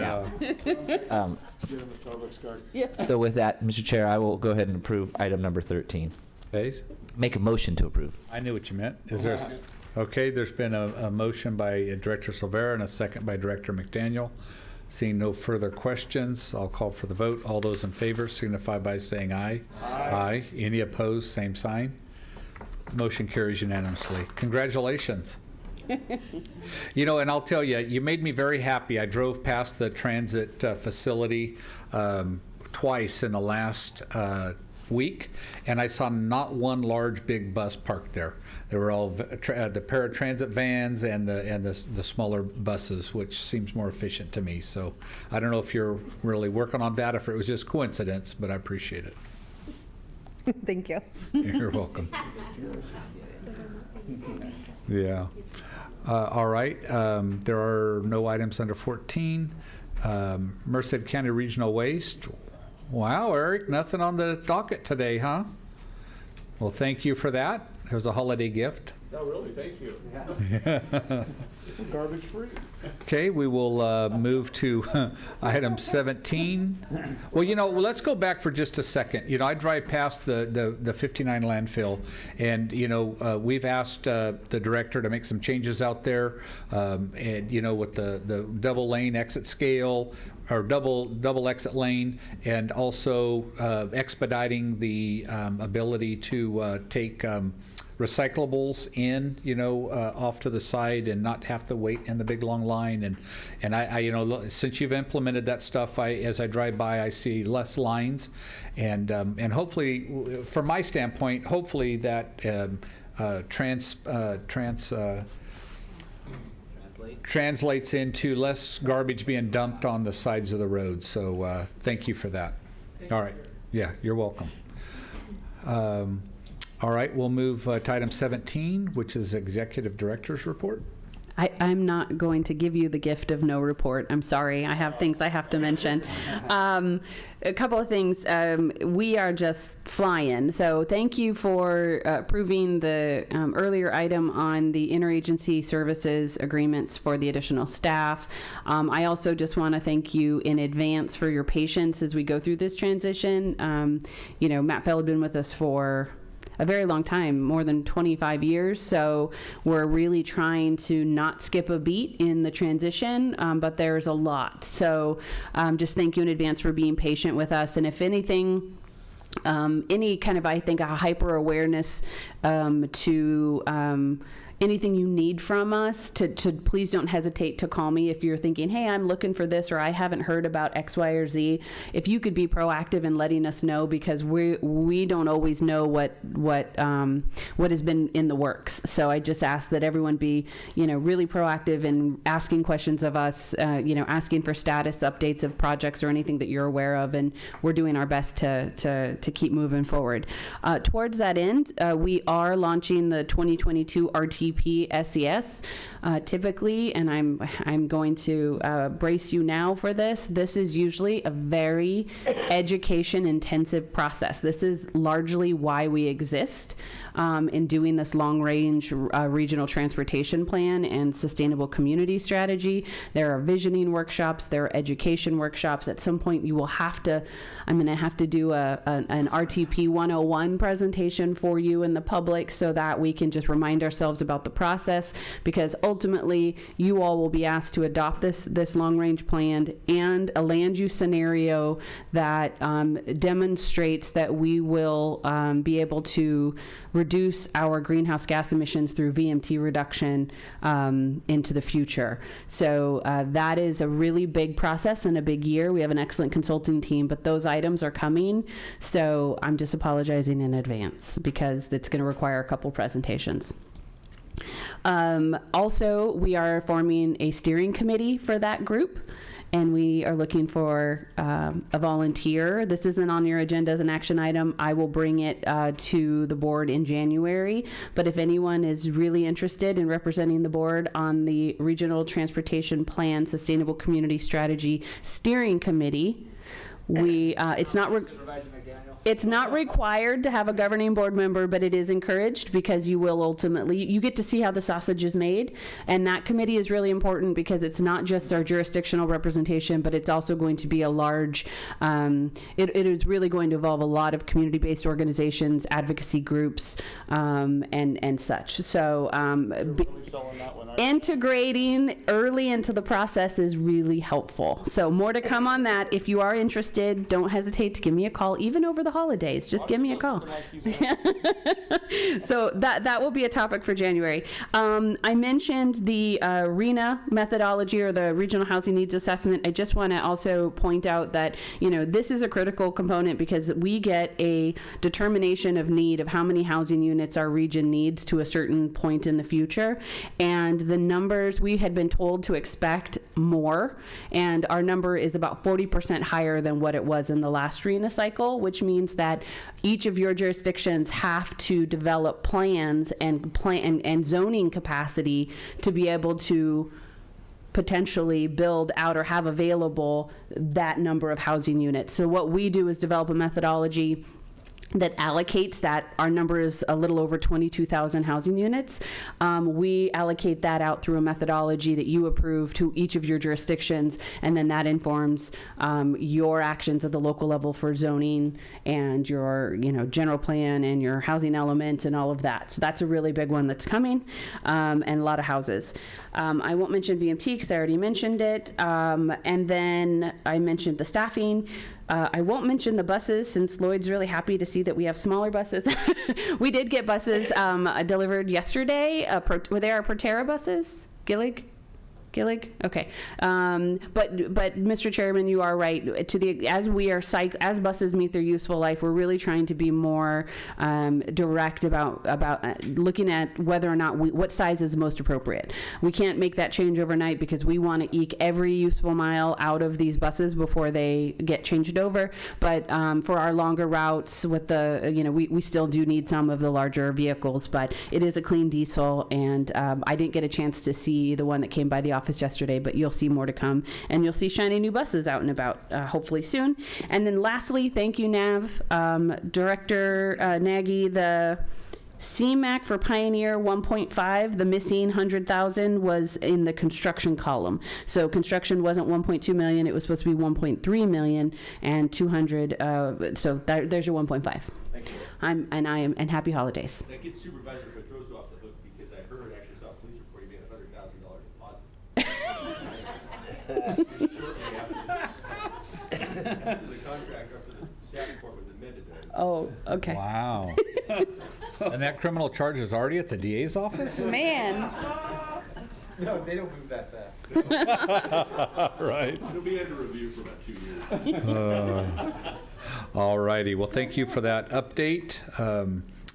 So with that, Mr. Chair, I will go ahead and approve item number 13. Okay. Make a motion to approve. I knew what you meant. Is there? Okay, there's been a motion by Director Silvera and a second by Director McDaniel. Seeing no further questions, I'll call for the vote. All those in favor signify by saying aye. Aye. Any opposed, same sign. Motion carries unanimously. Congratulations. You know, and I'll tell you, you made me very happy. I drove past the transit facility twice in the last week, and I saw not one large big bus parked there. They were all the paratransit vans and the smaller buses, which seems more efficient to me. So I don't know if you're really working on that, if it was just coincidence, but I appreciate it. Thank you. You're welcome. Yeah. All right. There are no items under 14. Merced County Regional Waste. Wow, Eric, nothing on the docket today, huh? Well, thank you for that. It was a holiday gift. No, really, thank you. Garbage free. Okay, we will move to item 17. Well, you know, let's go back for just a second. You know, I drive past the 59 landfill, and, you know, we've asked the director to make some changes out there, and, you know, with the double lane exit scale, or double exit lane, and also expediting the ability to take recyclables in, you know, off to the side and not have to wait in the big long line. And I you know, since you've implemented that stuff, as I drive by, I see less lines, and hopefully, from my standpoint, hopefully that translates into less garbage being dumped on the sides of the road. So thank you for that. All right. Yeah, you're welcome. All right, we'll move to item 17, which is Executive Director's Report. I'm not going to give you the gift of no report. I'm sorry. I have things I have to mention. A couple of things. We are just flying. So thank you for approving the earlier item on the interagency services agreements for the additional staff. I also just want to thank you in advance for your patience as we go through this transition. Matt Fell had been with us for a very long time, more than 25 years. So we're really trying to not skip a beat in the transition, but there's a lot. So just thank you in advance for being patient with us. And if anything, any kind of, I think, a hyper awareness to anything you need from us, to please don't hesitate to call me if you're thinking, hey, I'm looking for this, or I haven't heard about X, Y, or Z. If you could be proactive in letting us know, because we don't always know what has been in the works. So I just ask that everyone be, really proactive in asking questions of us, asking for status updates of projects or anything that you're aware of, and we're doing our best to keep moving forward. Towards that end, we are launching the 2022 RTP SES. Typically, and I'm going to brace you now for this. This is usually a very education-intensive process. This is largely why we exist in doing this long-range regional transportation plan and sustainable community strategy. There are visioning workshops. There are education workshops. At some point, I'm going to have to do an RTP 101 presentation for you and the public, so that we can just remind ourselves about the process, because ultimately you all will be asked to adopt this long-range plan and a land use scenario that demonstrates that we will be able to reduce our greenhouse gas emissions through VMT reduction into the future. So that is a really big process and a big year. We have an excellent consulting team, but those items are coming. So I'm just apologizing in advance, because it's going to require a couple presentations. Also, we are forming a steering committee for that group, and we are looking for a volunteer. This isn't on your agenda as an action item. I will bring it to the board in January. But if anyone is really interested in representing the board on the Regional Transportation Plan Sustainable Community Strategy Steering Committee, it's not required to have a governing board member, but it is encouraged, because you will ultimately, you get to see how the sausage is made. And that committee is really important, because it's not just our jurisdictional representation, but it's also going to be a large, it is really going to involve a lot of community-based organizations, advocacy groups, and such. So integrating early into the process is really helpful. So more to come on that. If you are interested, don't hesitate to give me a call, even over the holidays. Just give me a call. So that will be a topic for January. I mentioned the RHNA methodology, or the Regional Housing Needs Assessment. I just want to also point out that this is a critical component, because we get a determination of need of how many housing units our region needs to a certain point in the future, and the numbers, we had been told to expect more, and our number is about 40% higher than what it was in the last RHNA cycle, which means that each of your jurisdictions have to develop plans and zoning capacity to be able to potentially build out or have available that number of housing units. So what we do is develop a methodology that allocates that. Our number is a little over 22,000 housing units. We allocate that out through a methodology that you approve to each of your jurisdictions, and then that informs your actions at the local level for zoning and your general plan and your housing element and all of that. So that's a really big one that's coming, and a lot of houses. I won't mention VMT because I already mentioned it, and then I mentioned the staffing. I won't mention the buses, since Lloyd's really happy to see that we have smaller buses. We did get buses delivered yesterday. Were they our Proterra buses, Gillig? Gillig? Okay. But Mr. Chairman, you are right. As buses meet their useful life, we're really trying to be more direct about looking at whether or not what size is most appropriate. We can't make that change overnight because we want to eke every useful mile out of these buses before they get changed over. But for our longer routes, with we still do need some of the larger vehicles. But it is a clean diesel, and I didn't get a chance to see the one that came by the office yesterday, but you'll see more to come, and you'll see shiny new buses out and about hopefully soon. And then lastly, thank you, Nav, Director Nagy, the CMAC for Pioneer 1.5, the missing 100,000 was in the construction column. So construction wasn't 1.2 million, it was supposed to be 1.3 million and 200, so there's your 1.5. Thank you. And happy holidays. That gets Supervisor Petrosa off the hook because I heard, actually saw a police report, he made $100,000 deposit. Shortly after the contract, after the staff report was amended. Oh, okay. Wow. And that criminal charge is already at the DA's office? Man. No, they don't move that fast. Right. It'll be under review for about 2 years. All righty. Well, thank you for that update.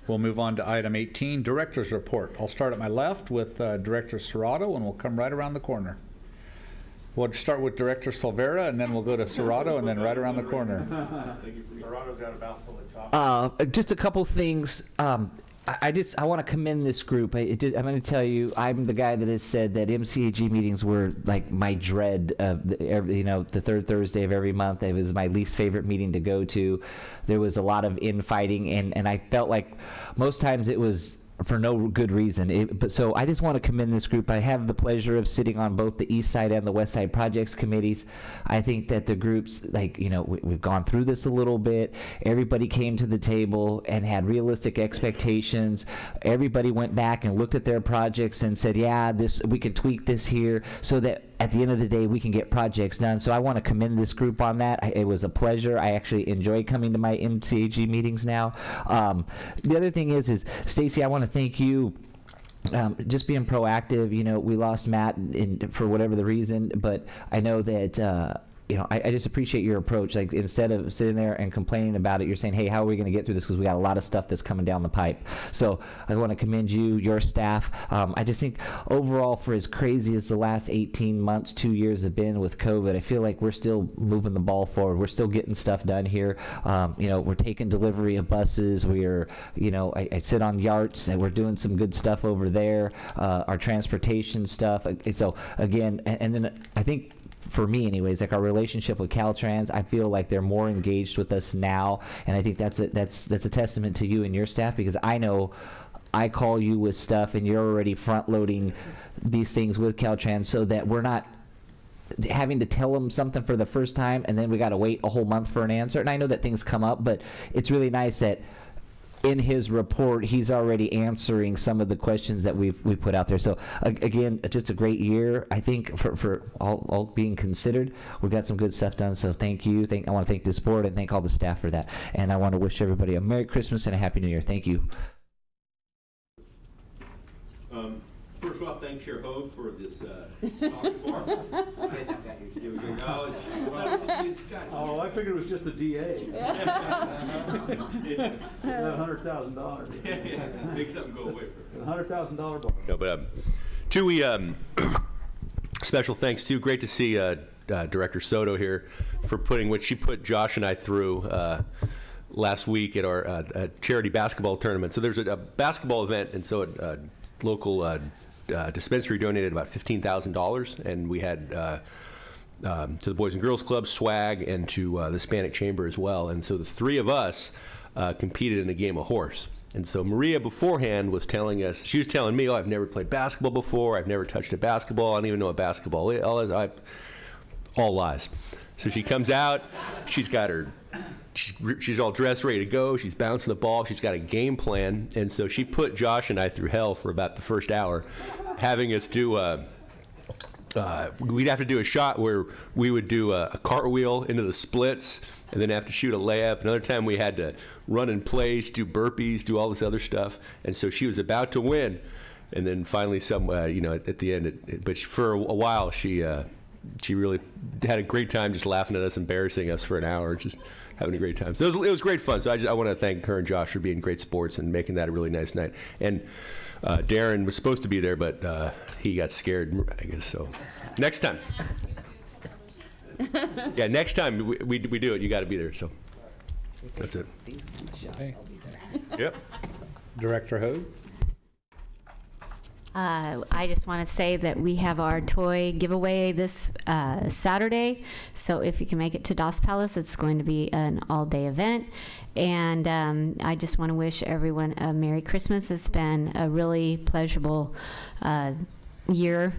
We'll move on to item 18, Director's Report. I'll start at my left with Director Serrato, and we'll come right around the corner. We'll start with Director Silvera, and then we'll go to Serrato, and then right around the corner. Serrato's got a mouthful of chocolate. Just a couple things. I want to commend this group. I'm going to tell you, I'm the guy that has said that MCAG meetings were like my dread of the third Thursday of every month. It was my least favorite meeting to go to. There was a lot of infighting, and I felt like most times it was for no good reason. So I just want to commend this group. I have the pleasure of sitting on both the East Side and the West Side projects committees. I think that the groups, we've gone through this a little bit. Everybody came to the table and had realistic expectations. Everybody went back and looked at their projects and said, yeah, we can tweak this here so that at the end of the day, we can get projects done. So I want to commend this group on that. It was a pleasure. I actually enjoy coming to my MCAG meetings now. The other thing is Stacy, I want to thank you. Just being proactive. We lost Matt for whatever the reason, but I know that I just appreciate your approach. Like, instead of sitting there and complaining about it, you're saying, hey, how are we going to get through this? Because we got a lot of stuff that's coming down the pipe. So I want to commend you, your staff. I just think overall, for as crazy as the last 18 months, 2 years have been with COVID, I feel like we're still moving the ball forward. We're still getting stuff done here. We're taking delivery of buses. I sit on YARTS, and we're doing some good stuff over there. Our transportation stuff. So again, and then I think, for me anyways, like our relationship with Caltrans, I feel like they're more engaged with us now, and I think that's a testament to you and your staff, because I know I call you with stuff and you're already front loading these things with Caltrans so that we're not having to tell them something for the first time and then we got to wait a whole month for an answer. And I know that things come up, but it's really nice that in his report, he's already answering some of the questions that we put out there. So again, just a great year. I think for all being considered, we've got some good stuff done. So thank you. I want to thank this board and thank all the staff for that. And I want to wish everybody a Merry Christmas and a Happy New Year. Thank you. First off, thanks Chair Hogue for this stock report. Oh, I figured it was just the DA. That $100,000. Make something go away. $100,000 bar. No, but special thanks to. Great to see Director Soto here for putting what she put Josh and I through last week at our charity basketball tournament. So there's a basketball event, and so a local dispensary donated about $15,000, and we had to the Boys and Girls Club, SWAG, and to the Hispanic Chamber as well. And so the three of us competed in a game of horse. And so Maria beforehand was telling me, I've never played basketball before, I've never touched a basketball, I don't even know what basketball is. All lies. So she comes out, she's all dressed, ready to go. She's bouncing the ball. She's got a game plan. And so she put Josh and I through hell for about the first hour, having us do we'd have to do a shot where we would do a cartwheel into the splits and then have to shoot a layup. Another time we had to run in place, do burpees, do all this other stuff. And so she was about to win. and then finally at the end. But for a while, she really had a great time just laughing at us, embarrassing us for an hour, just having a great time. So it was great fun. So I want to thank her and Josh for being great sports and making that a really nice night. And Darren was supposed to be there, but he got scared, I guess. So next time. Yeah, next time we do it, you got to be there. So that's it. Okay. Yep. Director Hogue? I just want to say that we have our toy giveaway this Saturday. So if you can make it to Doss Palace, it's going to be an all-day event. And I just want to wish everyone a Merry Christmas. It's been a really pleasurable year.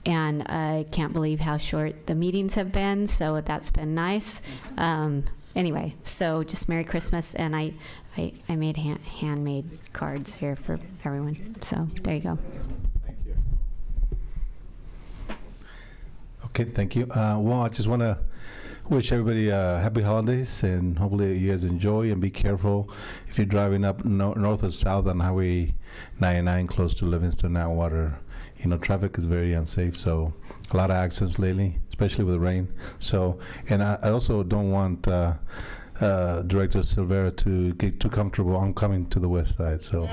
And I can't believe how short the meetings have been. So that's been nice. Anyway, so just Merry Christmas. And I made handmade cards here for everyone. So there you go. Okay, thank you. Well, I just want to wish everybody happy holidays, and hopefully you guys enjoy and be careful if you're driving up north or south on Highway 99 close to Livingston, Atwater. Traffic is very unsafe, so a lot of accidents lately, especially with the rain. So, and I also don't want Director Silvera to get too comfortable. I'm coming to the west side, so.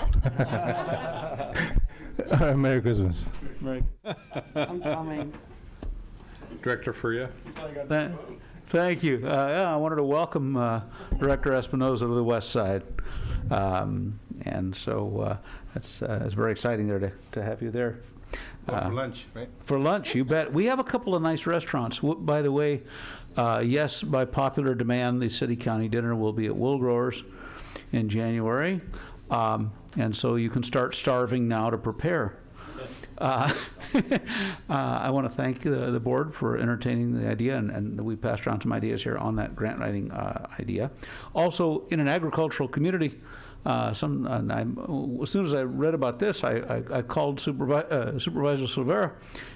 All right, Merry Christmas. I'm coming. Director Furia? Thank you. Yeah, I wanted to welcome Director Espinoza to the west side. And so it's very exciting there to have you there. For lunch, right? For lunch, you bet. We have a couple of nice restaurants. By the way, yes, by popular demand, the city-county dinner will be at Wool Growers in January. And so you can start starving now to prepare. I want to thank the board for entertaining the idea, and we passed around some ideas here on that grant writing idea. Also, in an agricultural community, as soon as I read about this, I called Supervisor Silvera,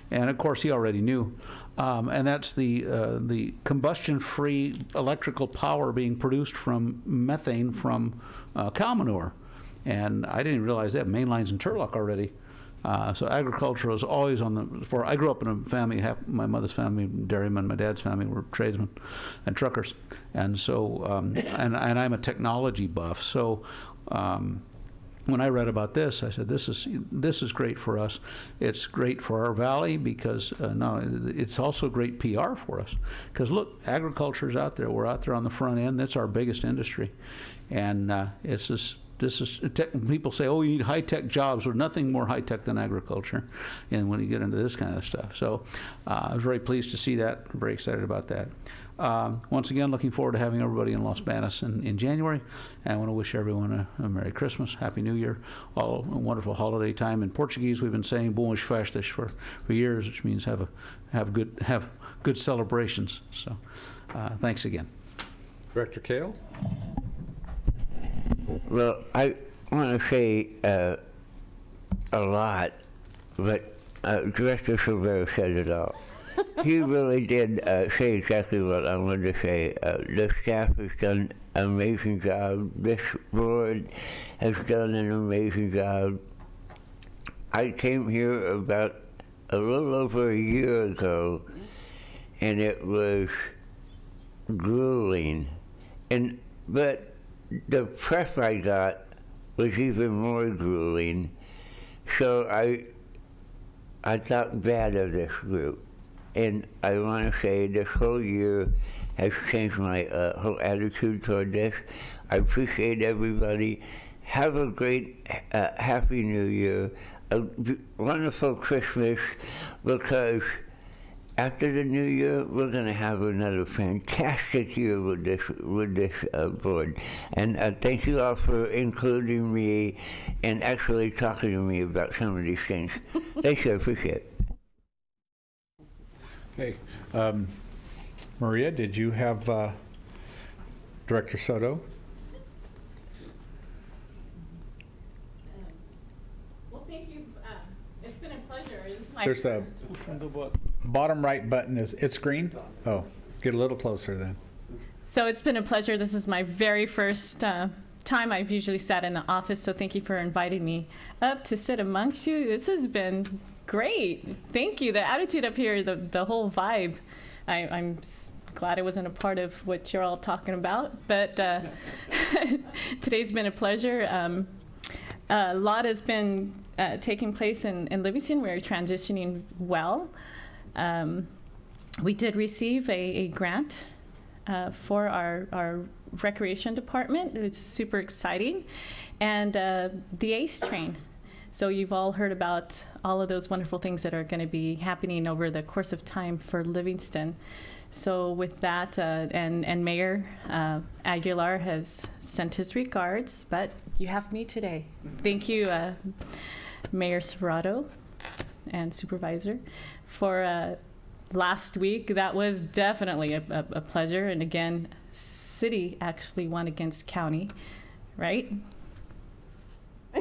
and of course he already knew. And that's the combustion-free electrical power being produced from methane from cow manure. And I didn't realize they have main lines in Turlock already. So agriculture is always on the. I grew up in a family. My mother's family, dairymen. My dad's family were tradesmen and truckers, and so and I'm a technology buff. So when I read about this, I said, "This is great for us. It's great for our valley because it's also great PR for us. Because look, agriculture is out there. We're out there on the front end. That's our biggest industry, and it's just." People say, oh, you need high-tech jobs. There's nothing more high-tech than agriculture, and when you get into this kind of stuff. So I was very pleased to see that. I'm very excited about that. Once again, looking forward to having everybody in Los Banos in January. And I want to wish everyone a Merry Christmas, Happy New Year, all a wonderful holiday time. In Portuguese, we've been saying Boas Festas for years, which means have good celebrations. So thanks again. Director Kale? Well, I want to say a lot, but Director Silvera said it all. He really did say exactly what I wanted to say. The staff has done an amazing job. This board has done an amazing job. I came here about a little over a year ago, and it was grueling. But the prep I got was even more grueling, so I thought bad of this group. And I want to say this whole year has changed my whole attitude toward this. I appreciate everybody. Have a great, Happy New Year, a wonderful Christmas, because after the new year, we're going to have another fantastic year with this board. And thank you all for including me and actually talking to me about some of these things. Thank you, I appreciate it. Okay. Maria, did you have Director Soto? Well, thank you. It's been a pleasure. This is my There's a first. bottom right button. It's green? Oh, get a little closer then. So it's been a pleasure. This is my very first time time I've usually sat in the office, so thank you for inviting me up to sit amongst you. This has been great. Thank you. The attitude up here, the whole vibe. I'm glad I wasn't a part of what you're all talking about, but today's been a pleasure. A lot has been taking place in Livingston. We're transitioning well. We did receive a grant for our recreation department. It's super exciting. And the ACE train. So you've all heard about all of those wonderful things that are going to be happening over the course of time for Livingston. So with that, and Mayor Aguilar has sent his regards, but you have me today. Thank you, Mayor Serrato and Supervisor, for last week. That was definitely a pleasure. And again, city actually won against county, right?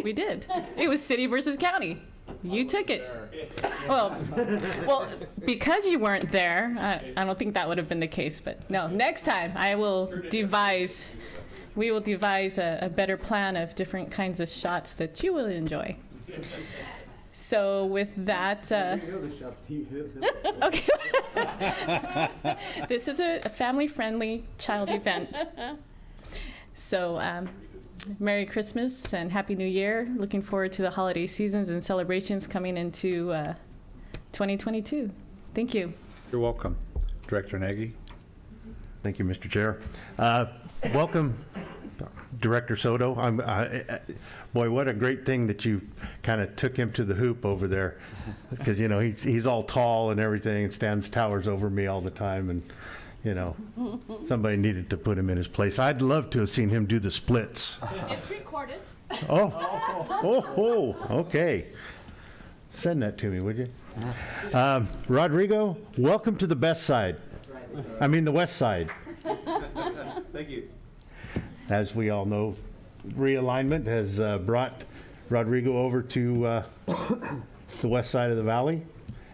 We did. It was city versus county. You took it. Well, because you weren't there, I don't think that would have been the case. But no, next time we will devise a better plan of different kinds of shots that you will enjoy. So with that, okay. This is a family-friendly child event. So Merry Christmas and Happy New Year. Looking forward to the holiday seasons and celebrations coming into 2022. Thank you. You're welcome. Director Nagy. Thank you, Mr. Chair. Welcome, Director Soto. Boy, what a great thing that you kind of took him to the hoop over there, because you know he's all tall and everything, and stands towers over me all the time, and you know somebody needed to put him in his place. I'd love to have seen him do the splits. It's recorded. Okay. Send that to me, would you? Rodrigo, welcome to the best side. The west side. Thank you. As we all know, realignment has brought Rodrigo over to the west side of the valley,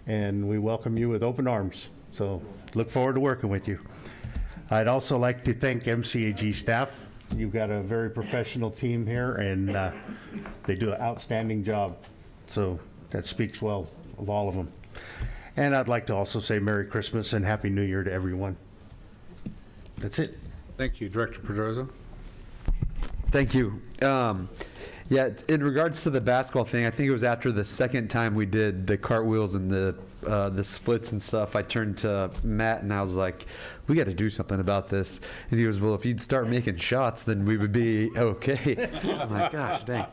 and we welcome you with open arms. So look forward to working with you. I'd also like to thank MCAG staff. You've got a very professional team here, and they do an outstanding job. So that speaks well of all of them. And I'd like to also say Merry Christmas and Happy New Year to everyone. That's it. Thank you. Director Pedroza. Thank you. Yeah, in regards to the basketball thing, I think it was after the second time we did the cartwheels and the splits and stuff, I turned to Matt and I was like, we got to do something about this. And he goes, well, if you'd start making shots, then we would be okay. I'm like, gosh, dang.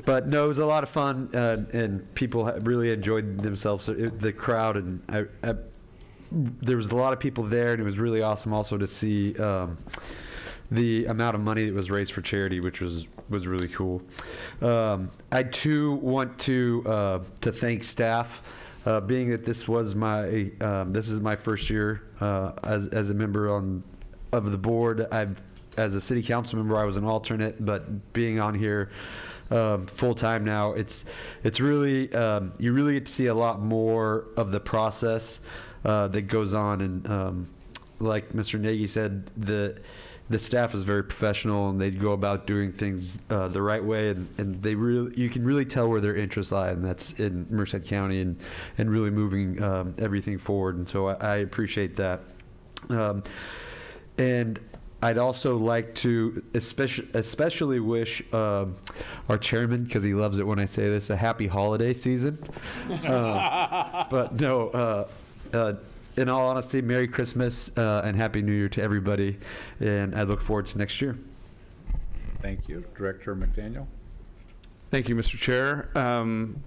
But no, it was a lot of fun, and people really enjoyed themselves, the crowd, and there was a lot of people there, and it was really awesome also to see the amount of money that was raised for charity, which was really cool. I too want to thank staff, being that this is my first year as a member of the board. As a city council member, I was an alternate, but being on here full time now, it's really you really get to see a lot more of the process that goes on, and like Mr. Nagy said, the staff is very professional, and they go about doing things the right way, and you can really tell where their interests lie, and that's in Merced County and really moving everything forward. And so I appreciate that. And I'd also like to especially wish our chairman, because he loves it when I say this, a happy holiday season. But no, in all honesty, Merry Christmas and Happy New Year to everybody, and I look forward to next year. Thank you. Director McDaniel. Thank you, Mr. Chair.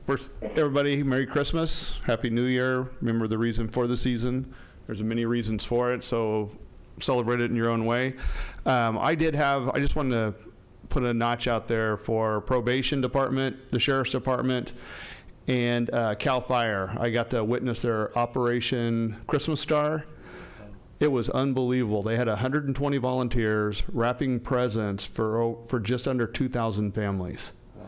First, everybody, Merry Christmas, Happy New Year. Remember the reason for the season. There's many reasons for it, so celebrate it in your own way. I just wanted to put a notch out there for probation department, the sheriff's department, and CAL FIRE. I got to witness their Operation Christmas Star. It was unbelievable. They had 120 volunteers wrapping presents for just under 2,000 families. Wow.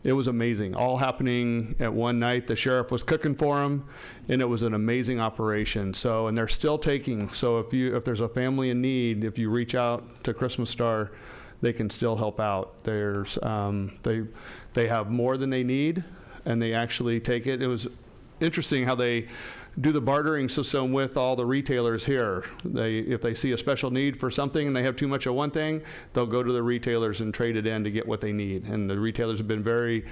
It was amazing. All happening at one night. The sheriff was cooking for them, and it was an amazing operation. So, and they're still taking. So if there's a family in need, if you reach out to Christmas Star, they can still help out. There's they have more than they need, and they actually take it. It was interesting how they do the bartering system with all the retailers here. If they see a special need for something and they have too much of one thing, they'll go to the retailers and trade it in to get what they need. And the retailers have been very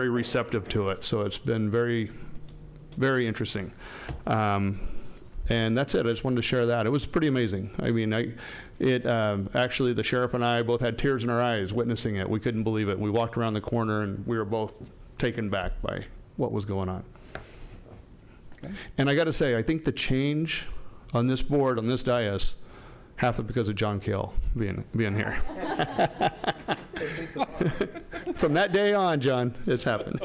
receptive to it. So it's been very, very interesting. And that's it. I just wanted to share that. It was pretty amazing. I mean, actually, the sheriff and I both had tears in our eyes witnessing it. We couldn't believe it. We walked around the corner and we were both taken back by what was going on. Okay. And I got to say, I think the change on this board, on this dais, happened because of John Kale being here. From that day on, John, it's happened.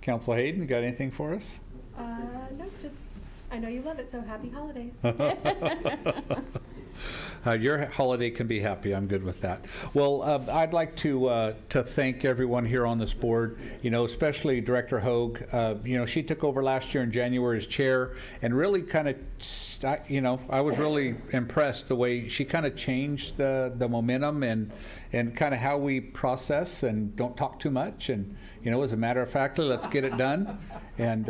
Council Hayden, got anything for us? No, just, I know you love it, so happy holidays. Your holiday can be happy. I'm good with that. Well, I'd like to thank everyone here on this board, especially Director Hogue. She took over last year in January as chair, and really kind of, I was really impressed the way she kind of changed the momentum and kind of how we process and don't talk too much. And, as a matter of fact, let's get it done. And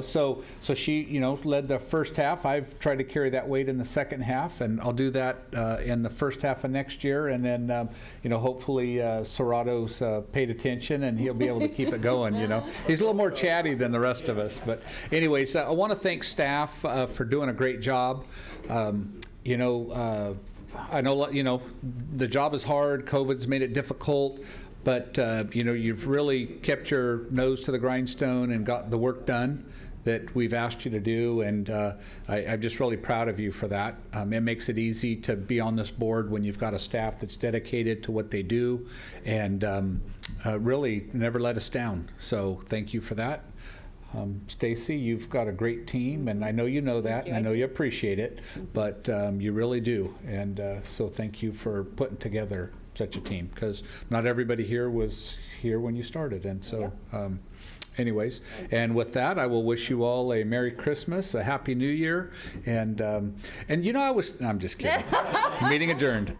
so she, led the first half. I've tried to carry that weight in the second half, and I'll do that in the first half of next year. And then, hopefully Serrato's paid attention and he'll be able to keep it going, He's a little more chatty than the rest of us. But anyways, I want to thank staff for doing a great job. I know, the job is hard. COVID's made it difficult. But, you've really kept your nose to the grindstone and got the work done that we've asked you to do. And I'm just really proud of you for that. It makes it easy to be on this board when you've got a staff that's dedicated to what they do and really never let us down. So thank you for that. Stacy, you've got a great team, and I know you know that, and I know you appreciate it, but you really do. And so thank you for putting together such a team, because not everybody here was here when you started. And so anyways, and with that, I will wish you all a Merry Christmas, a Happy New Year, and I'm just kidding. Meeting adjourned.